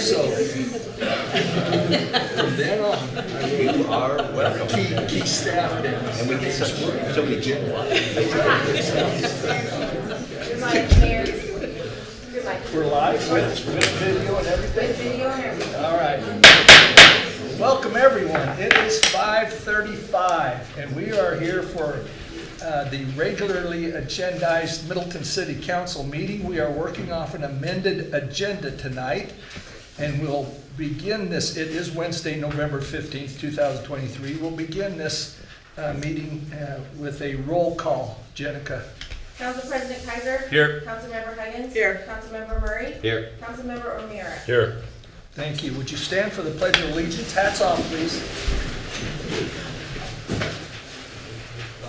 So from then on, you are welcome. Key staff there. And we get so many genuine. You're like Mayor. You're like We're live with video and everything. with video and everything. All right. Welcome, everyone. It is 5:35, and we are here for the regularly agendized Middleton City Council meeting. We are working off an amended agenda tonight, and we'll begin this. It is Wednesday, November 15th, 2023. We'll begin this meeting with a roll call. Jenica. Council President Kaiser. Here. Councilmember Huggins. Here. Councilmember Murray. Here. Councilmember O'Meara. Here. Thank you. Would you stand for the Pledge of Allegiance? Hats off, please.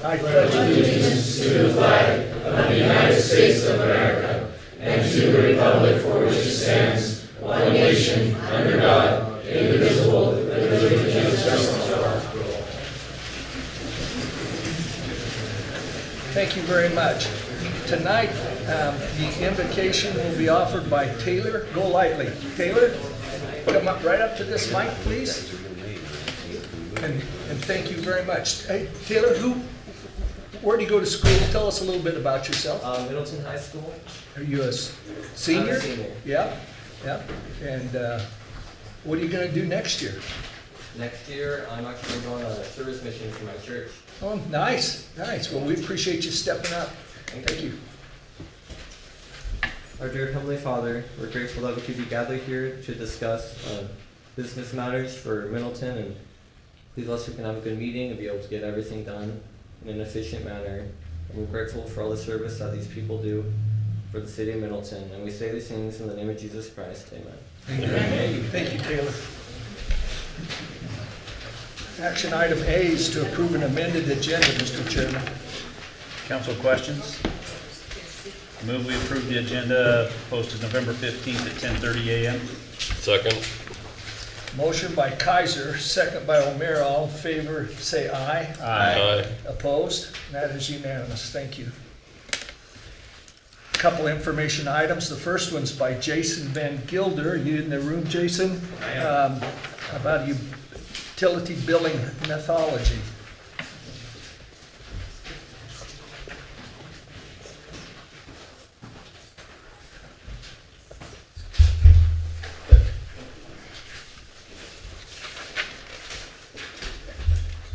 I pledge allegiance to the flag of the United States of America and to the republic for which it stands, one nation, under God, indivisible, with liberty and justice for all. Thank you very much. Tonight, the invocation will be offered by Taylor. Go lightly. Taylor, come up right up to this mic, please. And thank you very much. Hey, Taylor, where do you go to school? Tell us a little bit about yourself. Middleton High School. Are you a senior? I'm a senior. Yeah, yeah. And what are you going to do next year? Next year, I'm actually going on a service mission for my church. Oh, nice, nice. Well, we appreciate you stepping up. Thank you. Our dear Heavenly Father, we're grateful that we could be gathered here to discuss business matters for Middleton, and please let us we can have a good meeting and be able to get everything done in an efficient manner. And we're grateful for all the service that these people do for the city of Middleton. And we say these things in the name of Jesus Christ. Amen. Amen. Thank you, Taylor. Action item A is to approve an amended agenda, Mr. Chairman. Council questions? Move we approve the agenda posted November 15th at 10:30 a.m. Second. Motion by Kaiser, second by O'Meara. All in favor, say aye. Aye. Opposed? That is unanimous. Thank you. Couple information items. The first one's by Jason Van Gilder. Are you in the room, Jason? I am. About utility billing methodology.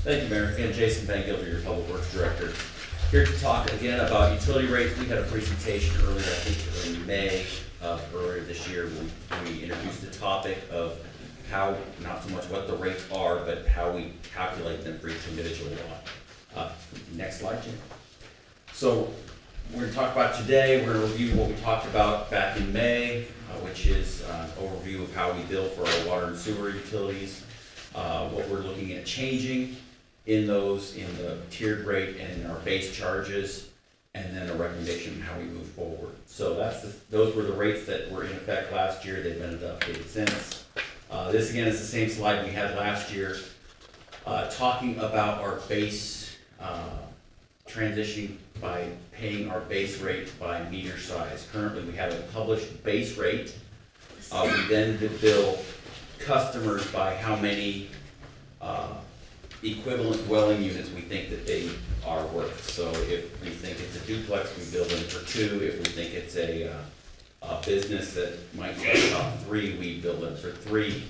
Thank you, Mayor. Again, Jason Van Gilder, your Public Works Director. Here to talk again about utility rates. We had a presentation earlier, I think in May earlier this year. We introduced the topic of how, not so much what the rates are, but how we calculate them for each individual lot. Next slide, Jim. So we're going to talk about today, we're going to review what we talked about back in May, which is an overview of how we bill for our water and sewer utilities, what we're looking at changing in those, in the tiered rate and in our base charges, and then a recommendation on how we move forward. So those were the rates that were in effect last year. They've been updated since. This again is the same slide we had last year, talking about our base, transitioning by paying our base rate by meter size. Currently we have a published base rate. We then bill customers by how many equivalent dwelling units we think that they are worth. So if we think it's a duplex, we bill them for 2. If we think it's a business that might take about 3, we bill them for 3.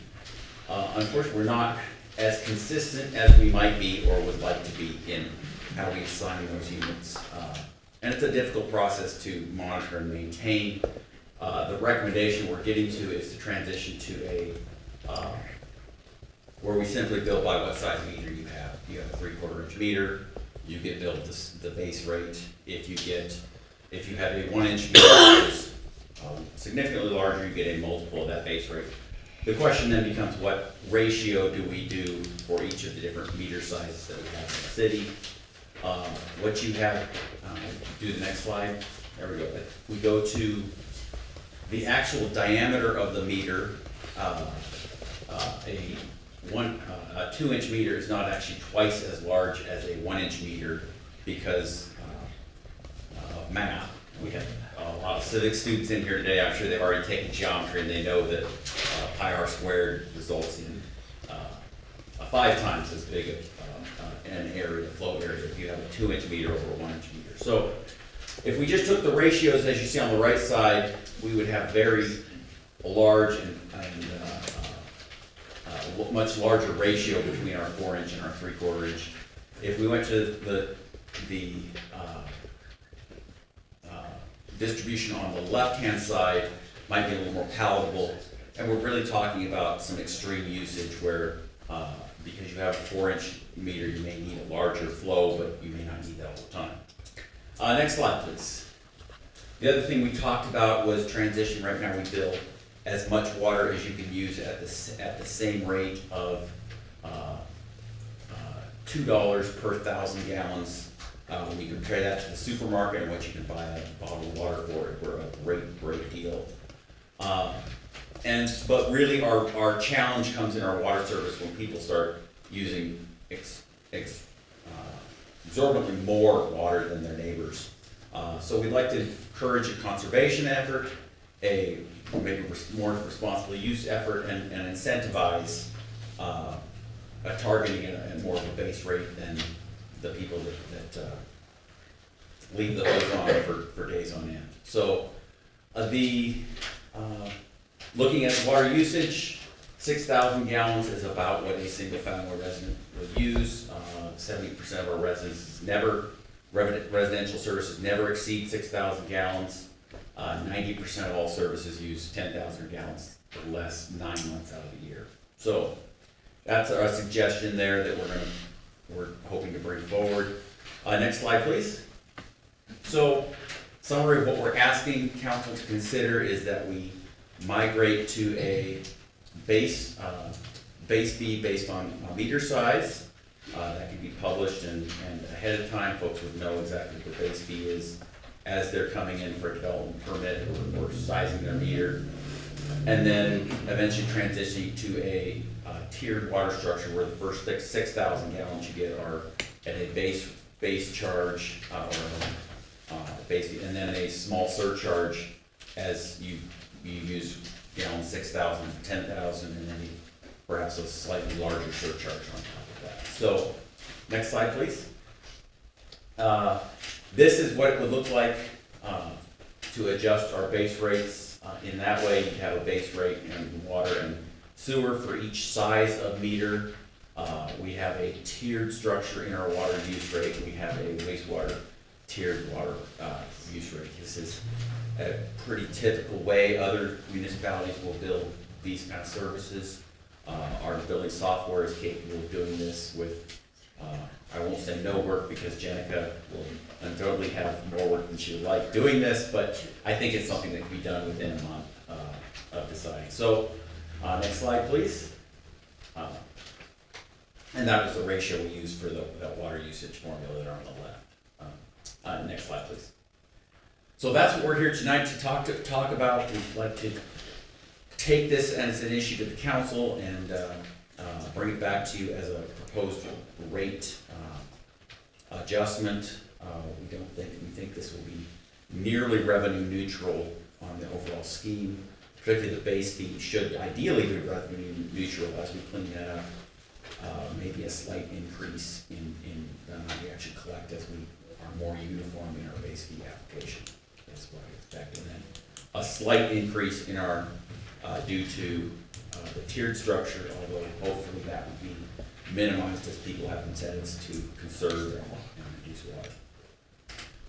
Unfortunately, we're not as consistent as we might be or would like to be in how we assign those units. And it's a difficult process to monitor and maintain. The recommendation we're getting to is to transition to a where we simply bill by what size meter you have. You have a 3/4 inch meter, you get billed the base rate. If you have a 1 inch meter that is significantly larger, you get a multiple of that base rate. The question then becomes, what ratio do we do for each of the different meter sizes that we have in the city? What you have, do the next slide. There we go. We go to the actual diameter of the meter. A 2 inch meter is not actually twice as large as a 1 inch meter because of math. We have a lot of civics students in here today. I'm sure they've already taken geometry and they know that pi r squared results in a 5 times as big an area, flow area, if you have a 2-inch meter over a 1-inch meter. So if we just took the ratios as you see on the right side, we would have very large and much larger ratio between our 4-inch and our 3/4 inch. If we went to the distribution on the left-hand side, might be a little more palatable, and we're really talking about some extreme usage where, because you have a 4-inch meter, you may need a larger flow, but you may not need that all the time. Next slide, please. The other thing we talked about was transition. Right now we bill as much water as you can use at the same rate of $2 per 1,000 gallons. When you compare that to the supermarket and what you can buy a bottle of water for, we're a great deal. But really our challenge comes in our water service when people start using exorbitantly more water than their neighbors. So we'd like to encourage a conservation effort, a maybe more responsible use effort, and incentivize a targeting and more of a base rate than the people that leave the hose on for days on end. So looking at water usage, 6,000 gallons is about what a single family resident would use. 70% of our residential services never exceed 6,000 gallons. 90% of all services use 10,000 gallons or less 9 months out of the year. So that's our suggestion there that we're hoping to bring forward. Next slide, please. So summary of what we're asking council to consider is that we migrate to a base fee based on meter size. That can be published and ahead of time folks would know exactly what the base fee is as they're coming in for a development permit or sizing their meter. And then eventually transitioning to a tiered water structure where the first 6,000 gallons you get are at a base charge or base fee, and then a small surcharge as you use gallons 6,000 to 10,000, and then perhaps a slightly larger surcharge on top of that. So, next slide, please. This is what it would look like to adjust our base rates. In that way, you have a base rate in water and sewer for each size of meter. We have a tiered structure in our water use rate. We have a wastewater tiered water use rate. This is a pretty typical way other municipalities will build these kind of services. Our billing software is capable of doing this with, I won't say no work because Jenica will undoubtedly have more work than she would like doing this, but I think it's something that can be done within a month of deciding. So, next slide, please. And that was the ratio we used for that water usage formula that are on the left. Next slide, please. So that's what we're here tonight to talk about. We'd like to take this as an issue to the council and bring it back to you as a proposed rate adjustment. We think this will be nearly revenue neutral on the overall scheme. Particularly the base fee should ideally be revenue neutral as we clean that up. Maybe a slight increase in the amount we actually collect as we are more uniform in our base fee application. That's what I expect. And then a slight increase in our due to the tiered structure, although hopefully that would be minimized as people have incentives to conserve and reduce water.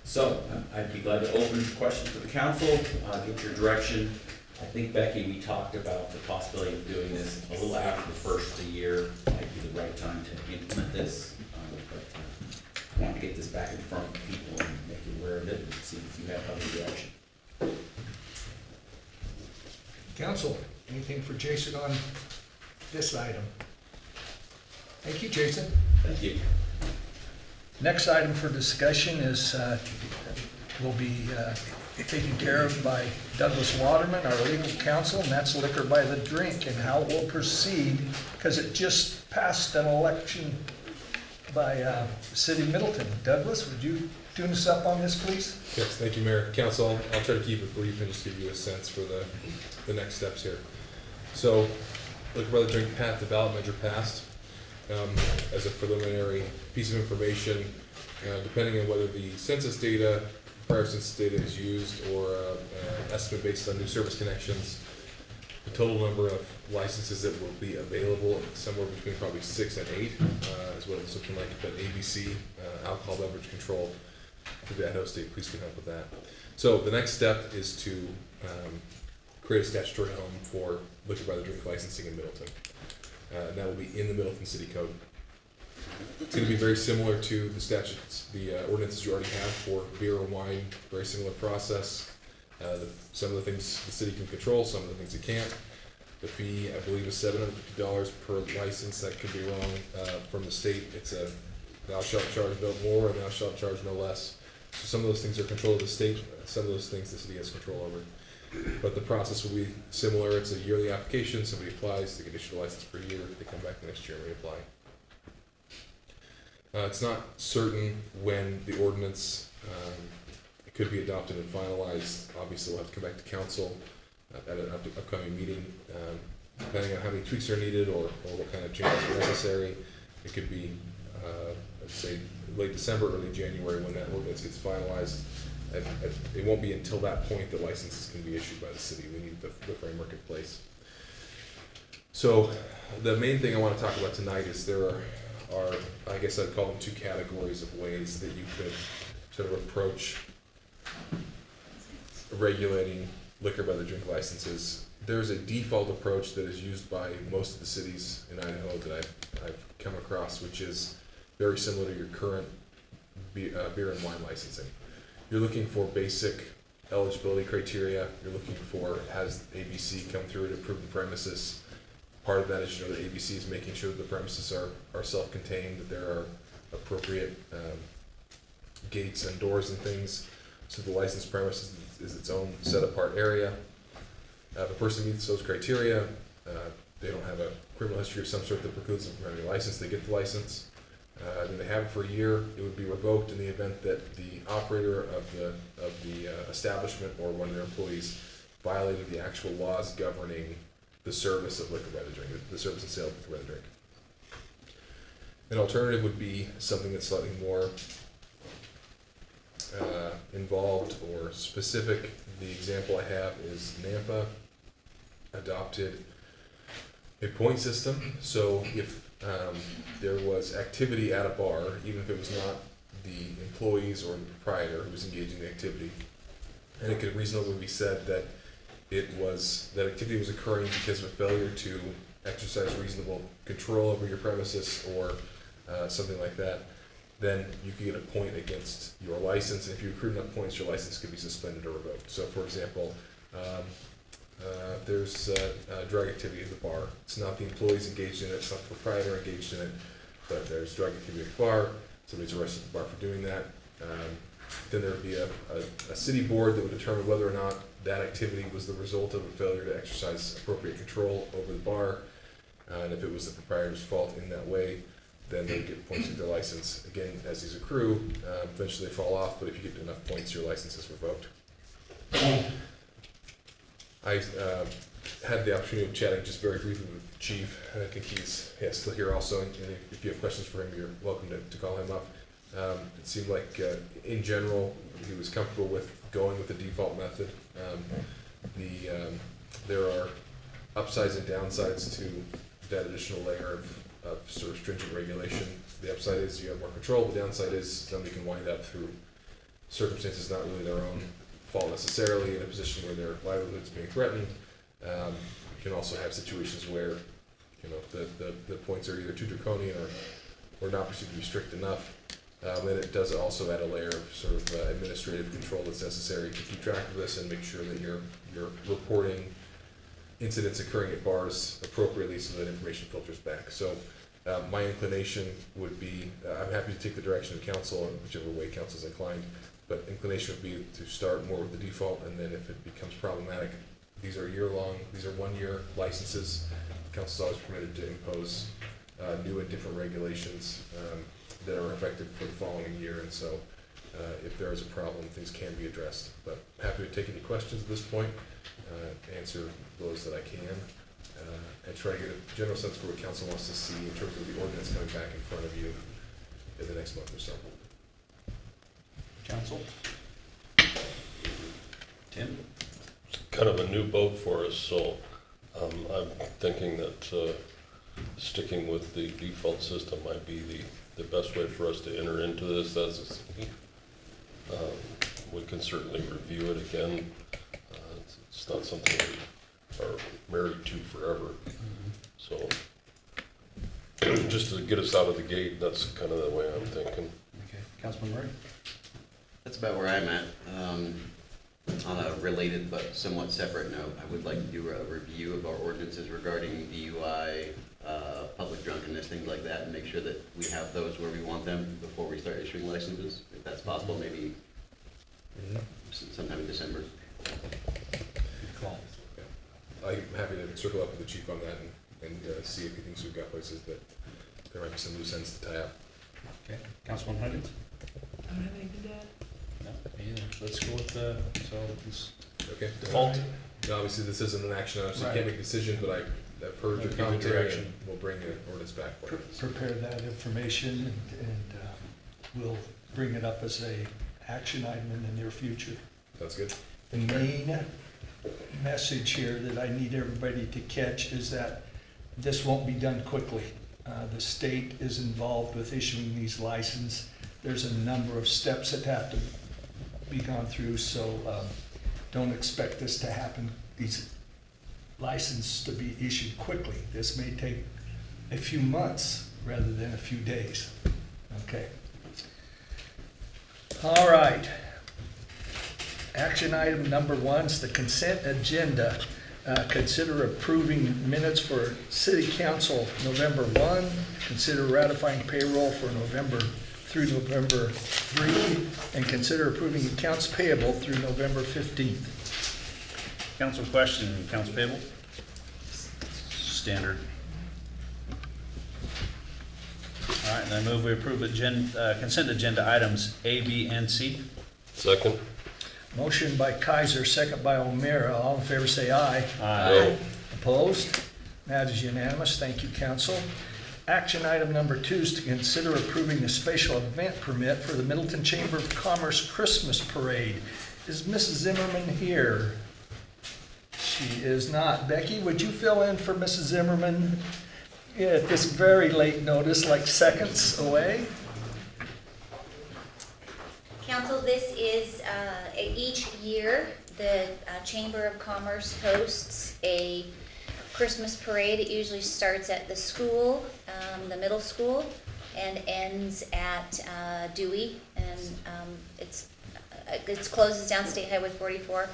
So I'd be glad to open questions for the council, get your direction. I think, Becky, we talked about the possibility of doing this a little after the first of the year. Might be the right time to implement this. But I want to get this back in front of people and make you aware of it and see if you have other direction. Council, anything for Jason on this item? Thank you, Jason. Thank you. Next item for discussion is, will be taken care of by Douglas Waterman, our legal counsel, and that's liquor by the drink and how we'll proceed, because it just passed an election by the city of Middleton. Douglas, would you tune us up on this, please? Yes, thank you, Mayor. Council, I'll try to keep it brief and just give you a sense for the next steps here. So, looking for the drink path, the ballot measure passed. As a preliminary piece of information, depending on whether the census data, prior census data is used, or an estimate based on new service connections, the total number of licenses that will be available, somewhere between probably 6 and 8, is what it's looking like. But ABC, alcohol beverage control, through the Idaho State Police can help with that. So the next step is to create a statutory home for liquor by the drink licensing in Middleton. And that will be in the Middleton City Code. It's going to be very similar to the statutes, the ordinances you already have for beer and wine, very similar process. Some of the things the city can control, some of the things it can't. The fee, I believe, is $750 per license. That could be wrong from the state. It's a thou shalt charge no more and thou shalt charge no less. So some of those things are control of the state, some of those things the city has control over. But the process will be similar. It's a yearly application. Somebody applies, they get issued a license per year. They come back the next year and reapply. It's not certain when the ordinance could be adopted and finalized. Obviously, we'll have to come back to council at an upcoming meeting. Depending on how many tweaks are needed or what kind of changes are necessary, it could be, I'd say, late December, early January when that ordinance gets finalized. And it won't be until that point that licenses can be issued by the city. We need the framework in place. So the main thing I want to talk about tonight is there are, I guess I'd call them 2 categories of ways that you could sort of approach regulating liquor by the drink licenses. There's a default approach that is used by most of the cities in Idaho that I've come across, which is very similar to your current beer and wine licensing. You're looking for basic eligibility criteria. You're looking for, has ABC come through to approve the premises? Part of that is, that ABC is making sure that the premises are self-contained, that there are appropriate gates and doors and things, so the licensed premises is its own set-apart area. If a person meets those criteria, they don't have a criminal history of some sort that precludes them from having a license, they get the license. Then they have it for a year. It would be revoked in the event that the operator of the establishment or one of their employees violated the actual laws governing the service of liquor by the drink, the service and sale of liquor by the drink. An alternative would be something that's slightly more involved or specific. The example I have is Nampa adopted a point system. So if there was activity at a bar, even if it was not the employees or the proprietor who was engaging in the activity, and it could reasonably be said that that activity was occurring because of a failure to exercise reasonable control over your premises or something like that, then you could get a point against your license. And if you accrue enough points, your license could be suspended or revoked. So, for example, there's drug activity at the bar. It's not the employees engaged in it, it's not the proprietor engaged in it, but there's drug activity at the bar. Somebody's arrested at the bar for doing that. Then there would be a city board that would determine whether or not that activity was the result of a failure to exercise appropriate control over the bar. And if it was the proprietor's fault in that way, then they get points with their license. Again, as these accrue, eventually they fall off, but if you get enough points, your license is revoked. I had the opportunity of chatting just very briefly with the chief, and I think he's still here also, and if you have questions for him, you're welcome to call him up. It seemed like, in general, he was comfortable with going with the default method. There are upsides and downsides to that additional layer of sort of stringent regulation. The upside is you have more control. The downside is somebody can wind up through circumstances not really their own fault necessarily in a position where their livelihood is being threatened. You can also have situations where the points are either too draconian or not perceived to be strict enough. And it does also add a layer of sort of administrative control that's necessary to keep track of this and make sure that you're reporting incidents occurring at bars appropriately so that information filters back. So my inclination would be, I'm happy to take the direction of council in whichever way council is inclined, but inclination would be to start more with the default, and then if it becomes problematic, these are 1-year licenses. Council is always permitted to impose new and different regulations that are effective for the following year, and so if there is a problem, things can be addressed. But happy to take any questions at this point, answer those that I can. and try to get a general sense for what council wants to see in terms of the ordinance coming back in front of you in the next month or so. Council? Tim? Kind of a new boat for us, so I'm thinking that sticking with the default system might be the best way for us to enter into this as a city. We can certainly review it again. It's not something we are married to forever. So just to get us out of the gate, that's kind of the way I'm thinking. Okay. Councilman Murray? That's about where I'm at. On a related but somewhat separate note, I would like to do a review of our ordinances regarding DUI, public drunkenness, things like that, and make sure that we have those where we want them before we start issuing licenses, if that's possible, maybe sometime in December. Call. I'm happy to circle up with the chief on that and see if he thinks we've got places that there might be some loose ends to tie up. Okay. Councilman Huggins? I don't have anything to add. No, me either. Let's go with so it's Okay? default. Now, obviously, this isn't an action item, so you Right. can't make a decision, but I've heard your Give it commentary, direction. and we'll bring the ordinance back for you. Prepare that information and we'll bring it up as a action item in the near future. Sounds good? The main message here that I need everybody to catch is that this won't be done quickly. The state is involved with issuing these licenses. There's a number of steps that have to be gone through, so don't expect this to happen, these licenses to be issued quickly. This may take a few months rather than a few days. Okay. All right. Action item number 1 is the consent agenda. Consider approving minutes for City Council November 1. Consider ratifying payroll for November through November 3. And consider approving accounts payable through November 15th. Council question, accounts payable? Standard. All right, and I move we approve consent agenda items A, B, and C. Second? Motion by Kaiser, second by O'Meara. All in favor say aye. Aye. Opposed? That is unanimous. Thank you, council. Action item number 2 is to consider approving a special event permit for the Middleton Chamber of Commerce Christmas Parade. Is Mrs. Zimmerman here? She is not. Becky, would you fill in for Mrs. Zimmerman at this very late notice, like seconds away? Council, this is, each year, the Chamber of Commerce hosts a Christmas parade. It usually starts at the school, the middle school, and ends at Dewey, and it closes down State Highway 44.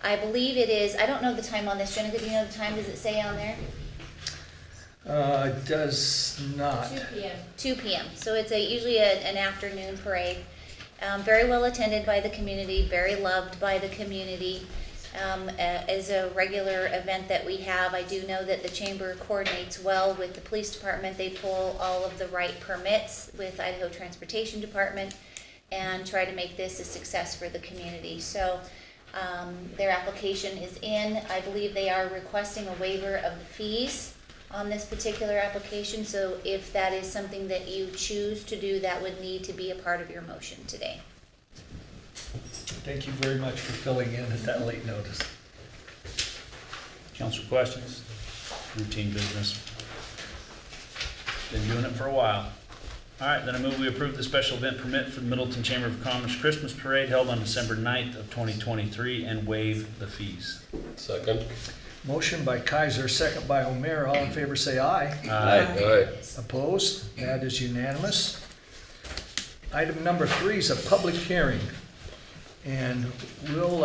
I believe it is, I don't know the time on this. Jenica, do you know the time? Does it say on there? It does not. 2 p.m. 2 p.m. So it's usually an afternoon parade. Very well attended by the community, very loved by the community. As a regular event that we have, I do know that the chamber coordinates well with the police department. They pull all of the right permits with Idaho Transportation Department and try to make this a success for the community. So their application is in. I believe they are requesting a waiver of the fees on this particular application, so if that is something that you choose to do, that would need to be a part of your motion today. Thank you very much for filling in at that late notice. Council questions? Routine business. Been doing it for a while. All right, then I move we approve the special event permit for the Middleton Chamber of Commerce Christmas Parade held on December 9th of 2023 and waive the fees. Second? Motion by Kaiser, second by O'Meara. All in favor say aye. Aye. Opposed? That is unanimous. Item number 3 is a public hearing. And we'll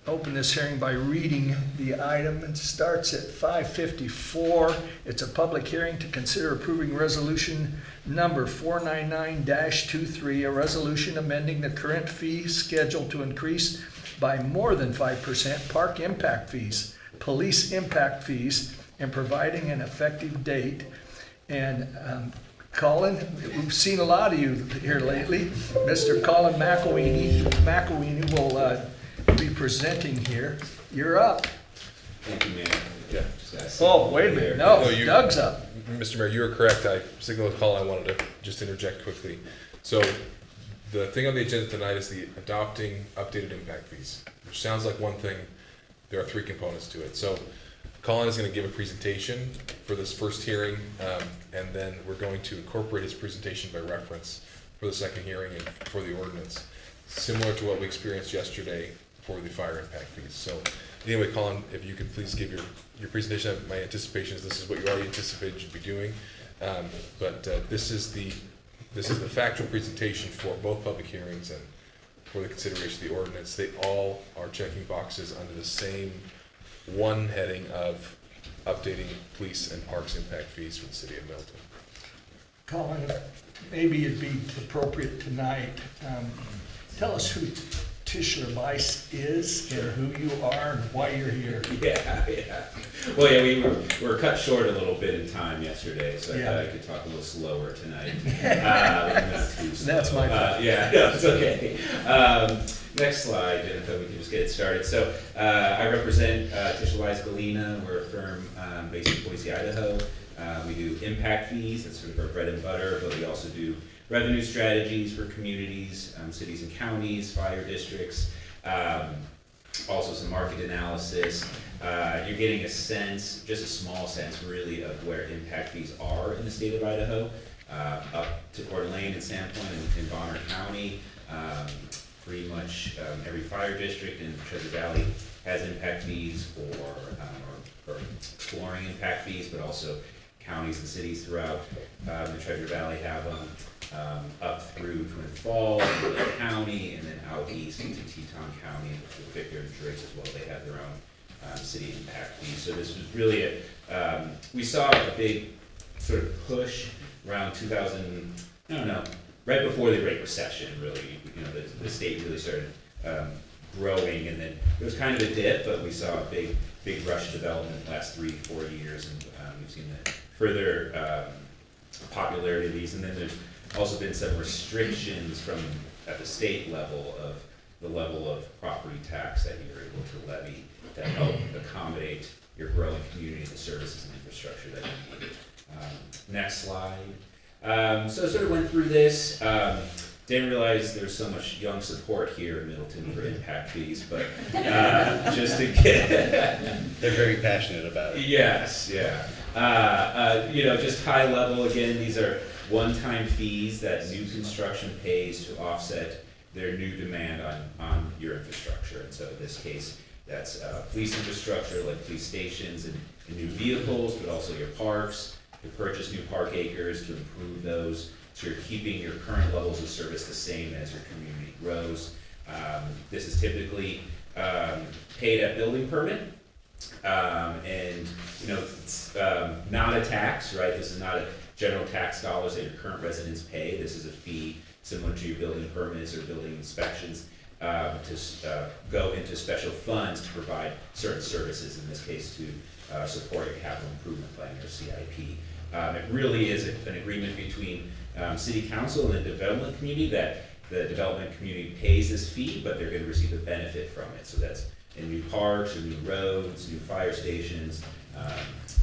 open this hearing by reading the item. It starts at 5:54. It's a public hearing to consider approving resolution number 499-23, a resolution amending the current fee schedule to increase by more than 5% park impact fees, police impact fees, and providing an effective date. And Colin, we've seen a lot of you here lately. Mr. Colin McElweeny will be presenting here. You're up. Thank you, Mayor. Yeah. Just gotta say Oh, wait a minute, here. no, No, you- Doug's up. Mr. Mayor, you are correct. I signaled a call. I wanted to just interject quickly. So the thing on the agenda tonight is the adopting updated impact fees, which sounds like one thing. There are 3 components to it. So Colin is going to give a presentation for this first hearing, and then we're going to incorporate his presentation by reference for the second hearing and for the ordinance, similar to what we experienced yesterday for the fire impact fees. So anyway, Colin, if you could please give your presentation. My anticipation is this is what you already anticipated you'd be doing, but this is the factual presentation for both public hearings and for the consideration of the ordinance. They all are checking boxes under the same one heading of updating police and parks impact fees for the city of Middleton. Colin, maybe it'd be appropriate tonight, tell us who Tischler Weiss is and who you are and why you're here. Yeah. Well, yeah, we were cut short a little bit in time yesterday, so I Yeah. thought I could talk a little slower tonight. Not too slow. That's my fault. Yeah, no, it's okay. Next slide, and if we can just get it started. So I represent Tischler Weiss Galena. We're a firm based in Boise, Idaho. We do impact fees. That's sort of our bread and butter, but we also do revenue strategies for communities, cities and counties, fire districts, also some market analysis. You're getting a sense, just a small sense really, of where impact fees are in the state of Idaho, up to Coeur d'Alene and Sandpoint in Bonner County. Pretty much every fire district in Treasure Valley has impact fees or exploring impact fees, but also counties and cities throughout the Treasure Valley have them. Up through Twin Falls, Lake County, and then out east into Teton County, and Victor and Driggs as well. They have their own city impact fees. So this was really we saw a big sort of push around 2000, I don't know, right before the Great Recession, really. The state really started growing, and then it was kind of a dip, but we saw a big rush of development the last 3-4 years, and we've seen the further popularity of these. And then there's also been some restrictions at the state level of the level of property tax that you're able to levy to help accommodate your growing community and the services and infrastructure that you need. Next slide. So I sort of went through this. Didn't realize there's so much young support here in Middleton for impact fees, but just to get They're very passionate about it. Yes, yeah. Just high level, again, these are one-time fees that new construction pays to offset their new demand on your infrastructure. And so in this case, that's police infrastructure like police stations and new vehicles, but also your parks, to purchase new park acres, to improve those, so you're keeping your current levels of service the same as your community grows. This is typically paid at building permit. It's not a tax, right? This is not a general tax dollars that your current residents pay. This is a fee similar to your building permits or building inspections to go into special funds to provide certain services, in this case to support your capital improvement plan, your CIP. It really is an agreement between city council and the development community that the development community pays this fee, but they're going to receive a benefit from it. So that's in new parks or new roads, new fire stations,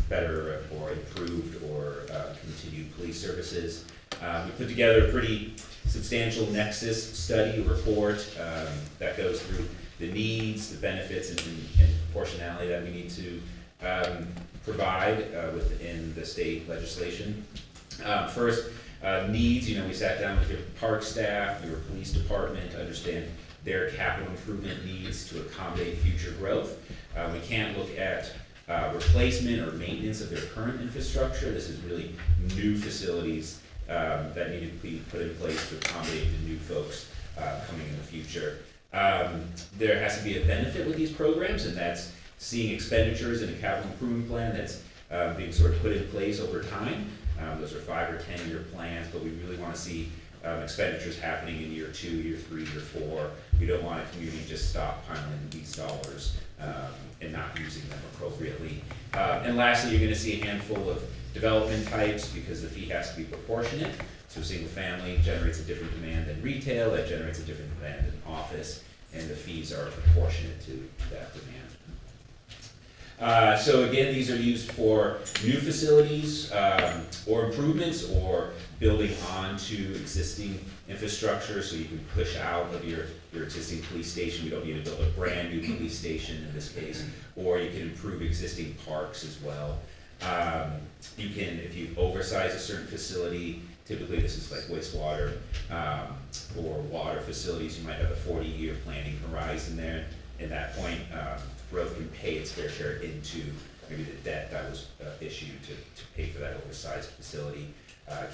better or improved or continued police services. We put together a pretty substantial nexus study report that goes through the needs, the benefits, and proportionality that we need to provide within the state legislation. First, needs, we sat down with your park staff, your police department to understand their capital improvement needs to accommodate future growth. We can't look at replacement or maintenance of their current infrastructure. This is really new facilities that need to be put in place to accommodate the new folks coming in the future. There has to be a benefit with these programs, and that's seeing expenditures in a capital improvement plan that's being sort of put in place over time. Those are 5 or 10 year plans, but we really want to see expenditures happening in year 2, year 3, year 4. We don't want a community just stockpiling these dollars and not using them appropriately. And lastly, you're going to see a handful of development types because the fee has to be proportionate. So single family generates a different demand than retail, that generates a different demand than office, and the fees are proportionate to that demand. So again, these are used for new facilities, or improvements, or building onto existing infrastructure, so you can push out of your existing police station. We don't need to build a brand new police station in this case, or you can improve existing parks as well. You can, if you oversize a certain facility, typically this is like wastewater, or water facilities, you might have a 40-year planning horizon there. At that point, growth can pay its fair share into maybe the debt that was issued to pay for that oversized facility.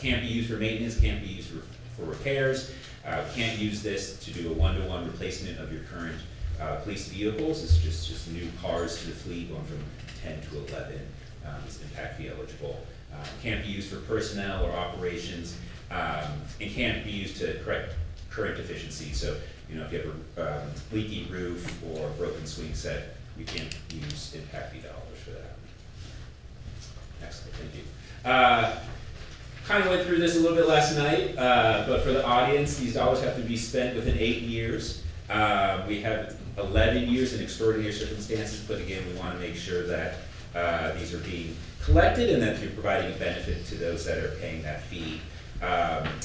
Can't be used for maintenance, can't be used for repairs, can't use this to do a one-to-one replacement of your current police vehicles. It's just new cars to the fleet, going from 10 to 11 is impact fee eligible. Can't be used for personnel or operations, and can't be used to correct current deficiencies. So, if you have a leaky roof or a broken swing set, we can't use impact fee dollars for that. Excellent, thank you. Kind of went through this a little bit last night, but for the audience, these dollars have to be spent within 8 years. We have 11 years in extraordinary circumstances, but again, we want to make sure that these are being collected and that you're providing a benefit to those that are paying that fee.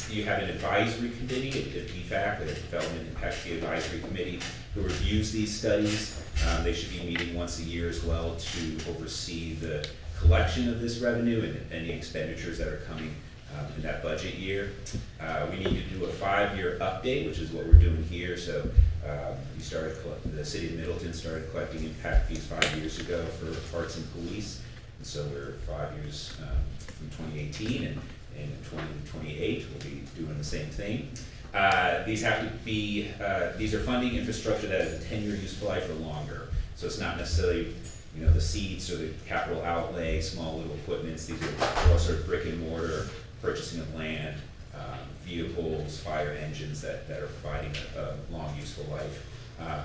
You have an advisory committee, a DFAC, a Development Impact Fee Advisory Committee, who reviews these studies. They should be meeting once a year as well to oversee the collection of this revenue and any expenditures that are coming in that budget year. We need to do a 5-year update, which is what we're doing here. So the city of Middleton started collecting impact fees 5 years ago for parks and police. And so we're 5 years from 2018, and in 2028 we'll be doing the same thing. These have to be, these are funding infrastructure that has a 10-year useful life or longer. So it's not necessarily the seats or the capital outlay, small little equipments. These are more sort of brick and mortar, purchasing of land, vehicles, fire engines that are providing a long useful life.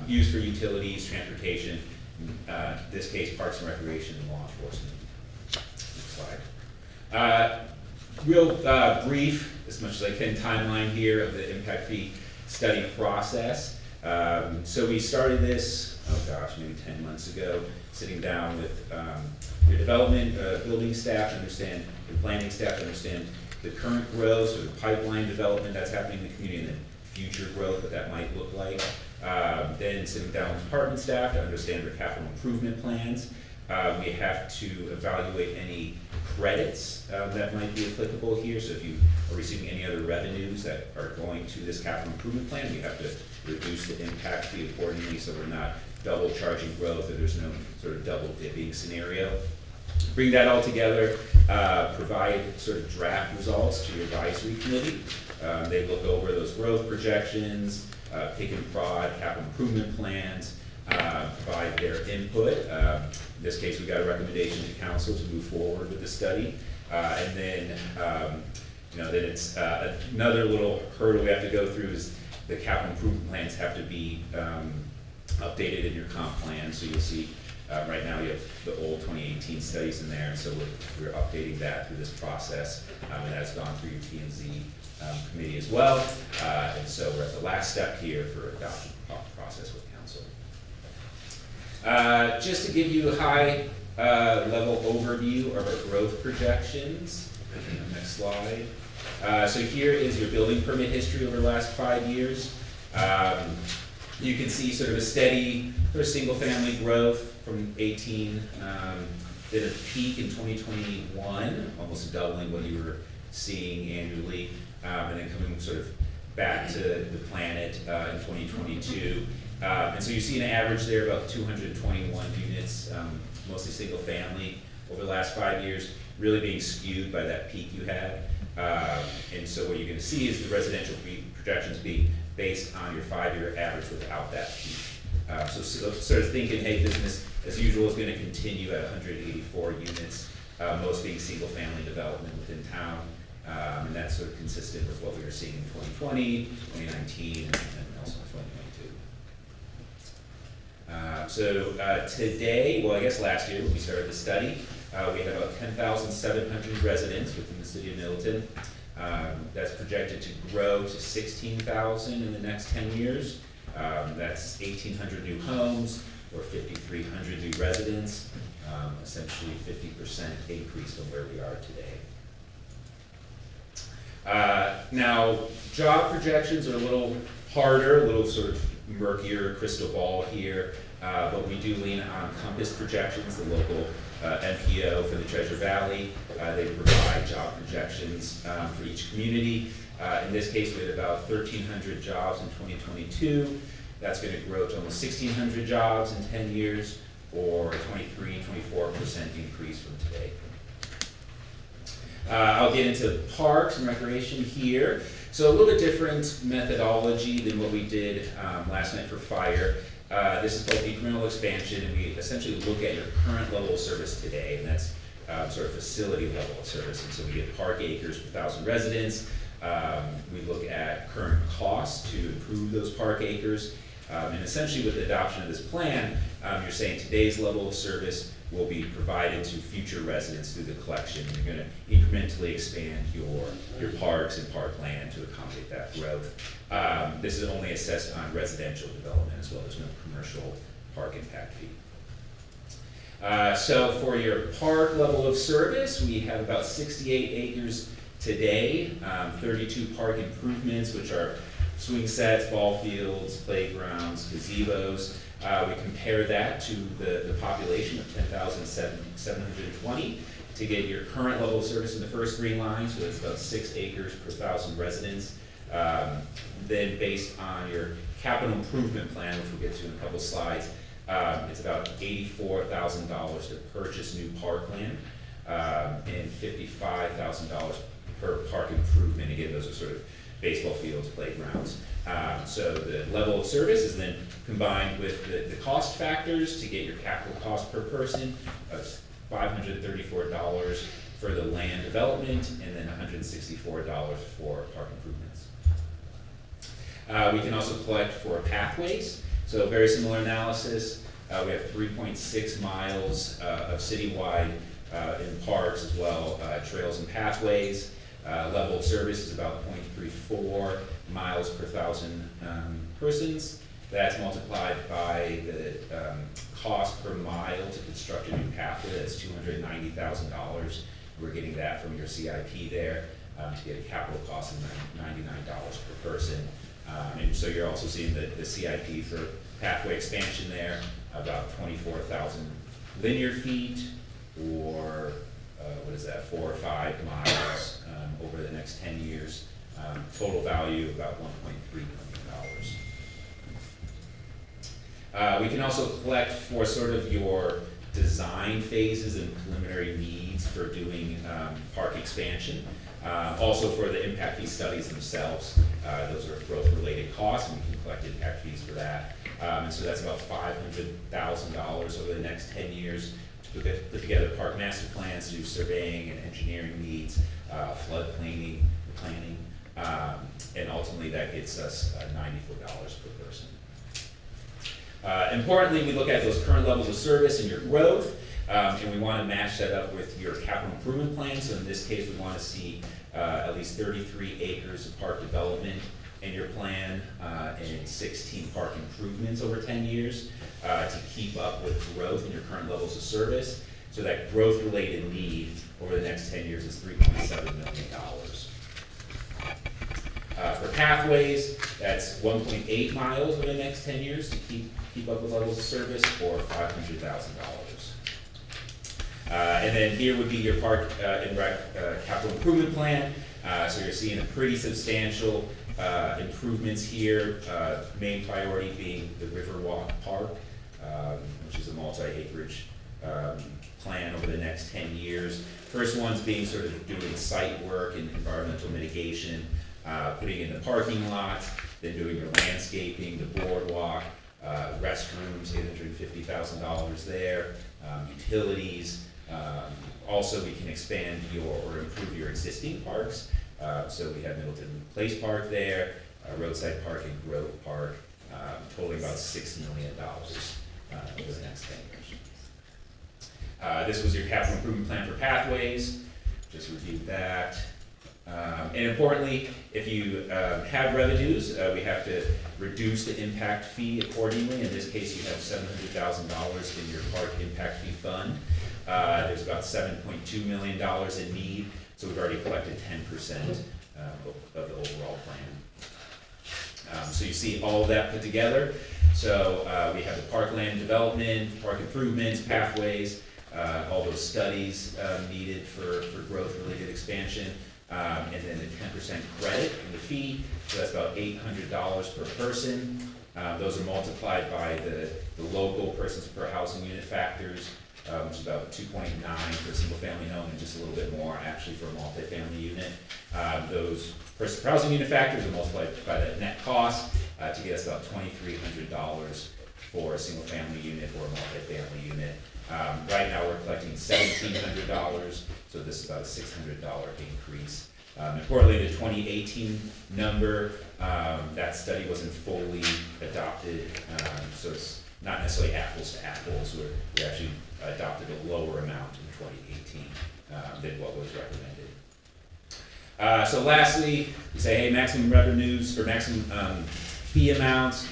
Used for utilities, transportation, in this case parks and recreation and law enforcement. Next slide. Real brief, as much as I can, timeline here of the impact fee study process. So we started this, maybe 10 months ago, sitting down with your development, building staff to understand, your planning staff to understand the current growth, or the pipeline development that's happening in the community, and then future growth, what that might look like. Then sitting down with department staff to understand their capital improvement plans. We have to evaluate any credits that might be applicable here. So if you are receiving any other revenues that are going to this capital improvement plan, we have to reduce the impact fee accordingly, so we're not double charging growth, or there's no sort of double dipping scenario. Bring that all together, provide sort of draft results to your advisory committee. They look over those growth projections, pick and prod capital improvement plans, provide their input. In this case, we got a recommendation to council to move forward with the study. And then, then it's another little hurdle we have to go through is the capital improvement plans have to be updated in your comp plan. So you'll see right now you have the old 2018 studies in there, and so we're updating that through this process, and that's gone through your P&Z committee as well. And so we're at the last step here for adoption process with council. Just to give you a high level overview of our growth projections. Next slide. So here is your building permit history over the last 5 years. You can see sort of a steady sort of single family growth from 18, did a peak in 2021, almost doubling what you were seeing annually, and then coming sort of back to the planet in 2022. And so you see an average there about 221 units, mostly single family, over the last 5 years, really being skewed by that peak you had. And so what you're going to see is the residential projections being based on your 5-year average without that peak. So sort of thinking, hey, business as usual is going to continue at 184 units, most being single family development within town. And that's sort of consistent with what we were seeing in 2020, 2019, and also in 2022. Today, well, I guess last year when we started the study, we had about 10,700 residents within the city of Middleton. That's projected to grow to 16,000 in the next 10 years. That's 1,800 new homes, or 50,000 2,300 new residents, essentially 50% increase from where we are today. Now, job projections are a little harder, a little sort of murkier crystal ball here, but we do lean on Compass projections, the local NPO for the Treasure Valley. They provide job projections for each community. In this case, we had about 1,300 jobs in 2022. That's going to grow to almost 1,600 jobs in 10 years, or 24% increase from today. I'll get into parks and recreation here. So a little bit different methodology than what we did last night for fire. This is called incremental expansion, and we essentially look at your current level of service today, and that's sort of facility level of service. And so we get park acres per 1,000 residents. We look at current costs to improve those park acres. And essentially with the adoption of this plan, you're saying today's level of service will be provided to future residents through the collection. You're going to incrementally expand your parks and parkland to accommodate that growth. This is only assessed on residential development as well. There's no commercial park impact fee. So for your park level of service, we have about 68 acres today, 32 park improvements, which are swing sets, ball fields, playgrounds, gazebos. We compare that to the population of 10,720 to get your current level of service in the first green line, so that's about 6 acres per 1,000 residents. Then based on your capital improvement plan, which we'll get to in a couple slides, it's about $84,000 to purchase new parkland and $55,000 per park improvement. Again, those are sort of baseball fields, playgrounds. So the level of service is then combined with the cost factors to get your capital cost per person. That's $534 for the land development and then $164 for park improvements. We can also collect for pathways. So very similar analysis. We have 3.6 miles of citywide in parks as well, trails and pathways. Level of service is about 0.34 miles per 1,000 persons. That's multiplied by the cost per mile to construct a new pathway. That's $290,000. We're getting that from your CIP there to get a capital cost of $99 per person. And so you're also seeing the CIP for pathway expansion there, about 24,000 linear feet, or what is that, 4 or 5 miles over the next 10 years. Total value about $1.3 million. We can also collect for sort of your design phases and preliminary needs for doing park expansion. Also for the impact fee studies themselves. Those are growth-related costs, and we can collect impact fees for that. And so that's about $500,000 over the next 10 years to put together park master plans, do surveying and engineering needs, flood planning, and ultimately that gets us $94 per person. Importantly, we look at those current levels of service and your growth, and we want to match that up with your capital improvement plan. So in this case, we want to see at least 33 acres of park development in your plan and 16 park improvements over 10 years to keep up with growth in your current levels of service. So that growth-related need over the next 10 years is $3.7 million. For pathways, that's 1.8 miles over the next 10 years to keep up with levels of service, or $500,000. And then here would be your park and rec capital improvement plan. So you're seeing a pretty substantial improvements here. Main priority being the Riverwalk Park, which is a multi-acreage plan over the next 10 years. First one's being sort of doing site work and environmental mitigation, putting in the parking lot, then doing your landscaping, the boardwalk, restrooms, $850,000 there, utilities. Also, we can expand or improve your existing parks. So we have Middleton Place Park there, Roadside Park and Grove Park, totaling about $6 million over the next 10 years. This was your capital improvement plan for pathways. Just reviewed that. And importantly, if you have revenues, we have to reduce the impact fee accordingly. In this case, you have $700,000 in your park impact fee fund. There's about $7.2 million in need, so we've already collected 10% of the overall plan. So you see all of that put together. So we have the parkland development, park improvements, pathways, all those studies needed for growth-related expansion. And then the 10% credit in the fee, so that's about $800 per person. Those are multiplied by the local persons per housing unit factors, which is about 2.9 for a single family home and just a little bit more actually for a multifamily unit. Those persons per housing unit factors are multiplied by the net cost to get us about $2,300 for a single family unit or a multifamily unit. Right now, we're collecting $1,700, so this is about a $600 increase. Importantly, the 2018 number, that study wasn't fully adopted, so it's not necessarily apples to apples. We actually adopted a lower amount in 2018 than what was recommended. So lastly, we say, hey, maximum revenues or maximum fee amounts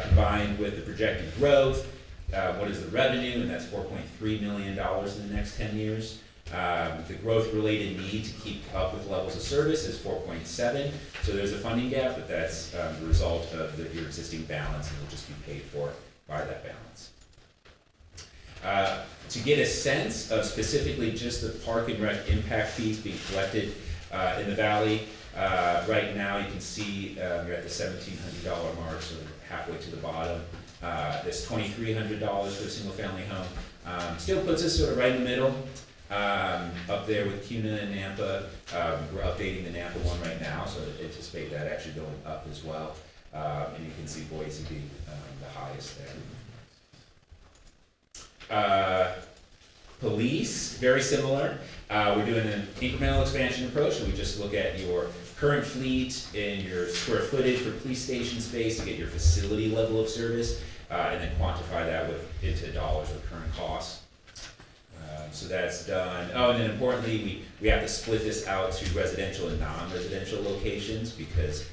combined with the projected growth. What is the revenue? And that's $4.3 million in the next 10 years. The growth-related need to keep up with levels of service is 4.7. So there's a funding gap, but that's the result of your existing balance, and will just be paid for by that balance. To get a sense of specifically just the park and rec impact fees being collected in the valley, right now you can see you're at the $1,700 mark, so halfway to the bottom. This $2,300 for a single family home still puts us sort of right in the middle, up there with CUNA and Nampa. We're updating the Nampa one right now, so anticipate that actually going up as well. And you can see Boise being the highest there. Police, very similar. We're doing an incremental expansion approach, so we just look at your current fleet and your square footage for police station space to get your facility level of service, and then quantify that into dollars or current costs. So that's done. Oh, and then importantly, we have to split this out to residential and non-residential locations because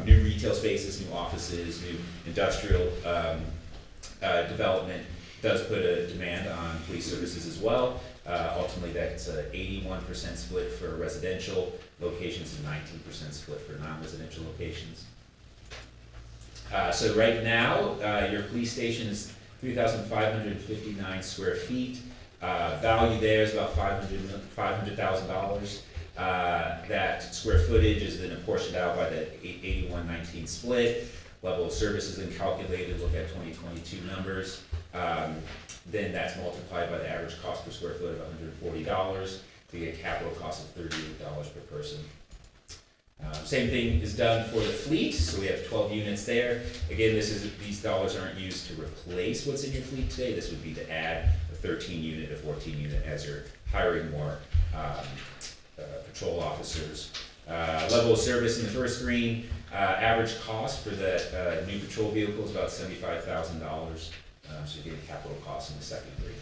new retail spaces, new offices, new industrial development does put a demand on police services as well. Ultimately, that's an 81% split for residential locations and 19% split for non-residential locations. So right now, your police station is 3,559 square feet. Value there is about $500,000. That square footage is then apportioned out by the 81-19 split. Level of service is then calculated, look at 2022 numbers. Then that's multiplied by the average cost per square foot of $140 to get a capital cost of $38 per person. Same thing is done for the fleet, so we have 12 units there. Again, these dollars aren't used to replace what's in your fleet today. This would be to add a 13 unit, a 14 unit as you're hiring more patrol officers. Level of service in the first screen, average cost for the new patrol vehicle is about $75,000. So you get a capital cost in the second green.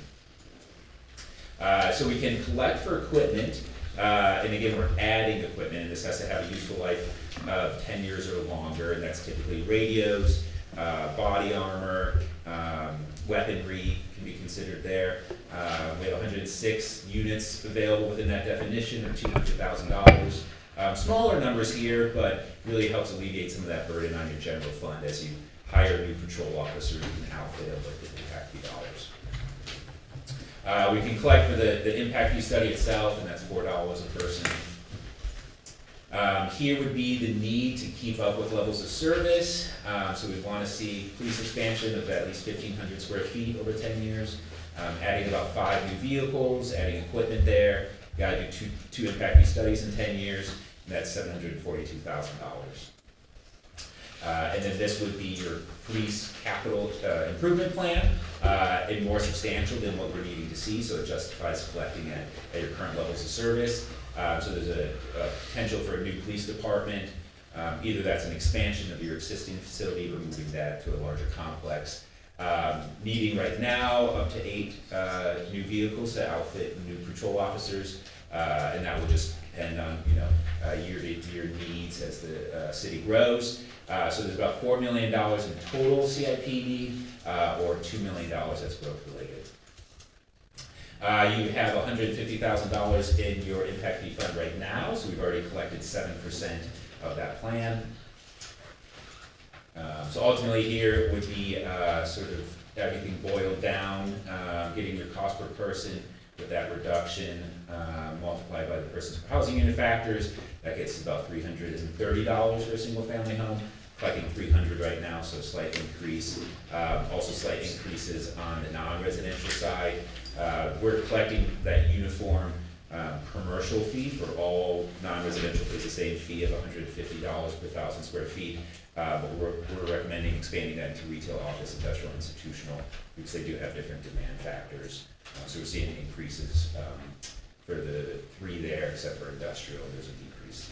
So we can collect for equipment, and again, we're adding equipment, and this has to have a useful life of 10 years or longer, and that's typically radios, body armor, weaponry can be considered there. We have 106 units available within that definition, or $200,000. Smaller numbers here, but really helps alleviate some of that burden on your general fund as you hire new patrol officers and outfit them with the impact fee dollars. We can collect for the impact fee study itself, and that's $4 a person. Here would be the need to keep up with levels of service. So we want to see police expansion of at least 1,500 square feet over 10 years, adding about 5 new vehicles, adding equipment there. Got to do two impact fee studies in 10 years, and that's $742,000. And then this would be your police capital improvement plan, and more substantial than what we're needing to see, so it justifies collecting at your current levels of service. So there's a potential for a new police department. Either that's an expansion of your existing facility or moving that to a larger complex. Needing right now up to 8 new vehicles to outfit new patrol officers, and that will just depend on, year-to-year needs as the city grows. So there's about $4 million in total CIP need, or $2 million that's growth related. You have $150,000 in your impact fee fund right now, so we've already collected 7% of that plan. So ultimately here would be sort of everything boiled down, getting your cost per person with that reduction multiplied by the person's housing unit factors. That gets about $330 for a single family home. Collecting $300 right now, so a slight increase. Also slight increases on the non-residential side. We're collecting that uniform commercial fee for all non-residential. It's the same fee of $150 per 1,000 square feet. But we're recommending expanding that into retail, office, industrial, institutional, because they do have different demand factors. So we're seeing increases for the 3 there, except for industrial, there's a decrease.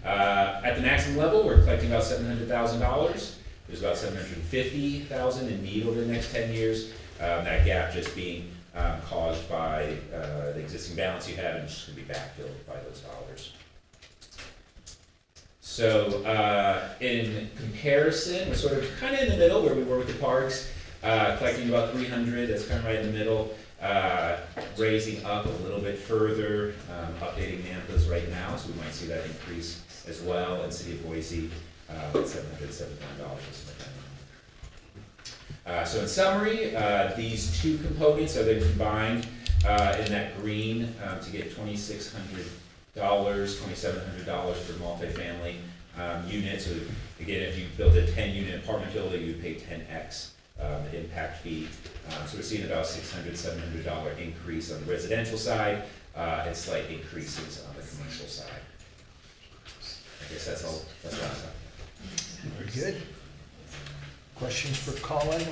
At the maximum level, we're collecting about $700,000. There's about $750,000 in need over the next 10 years. That gap just being caused by the existing balance you have, and it's just going to be backfilled by those dollars. So in comparison, we're sort of kind of in the middle where we were with the parks, collecting about $300. That's kind of right in the middle. Raising up a little bit further, updating NAMPAs right now, so we might see that increase as well. In City of Boise, at $779. So in summary, these two components are then combined in that green to get $2,700 for multifamily units. So again, if you build a 10-unit apartment building, you would pay 10x impact fee. So we're seeing about $600, $700 increase on the residential side and slight increases on the commercial side. I guess that's all I have. Very good. Questions for Colin?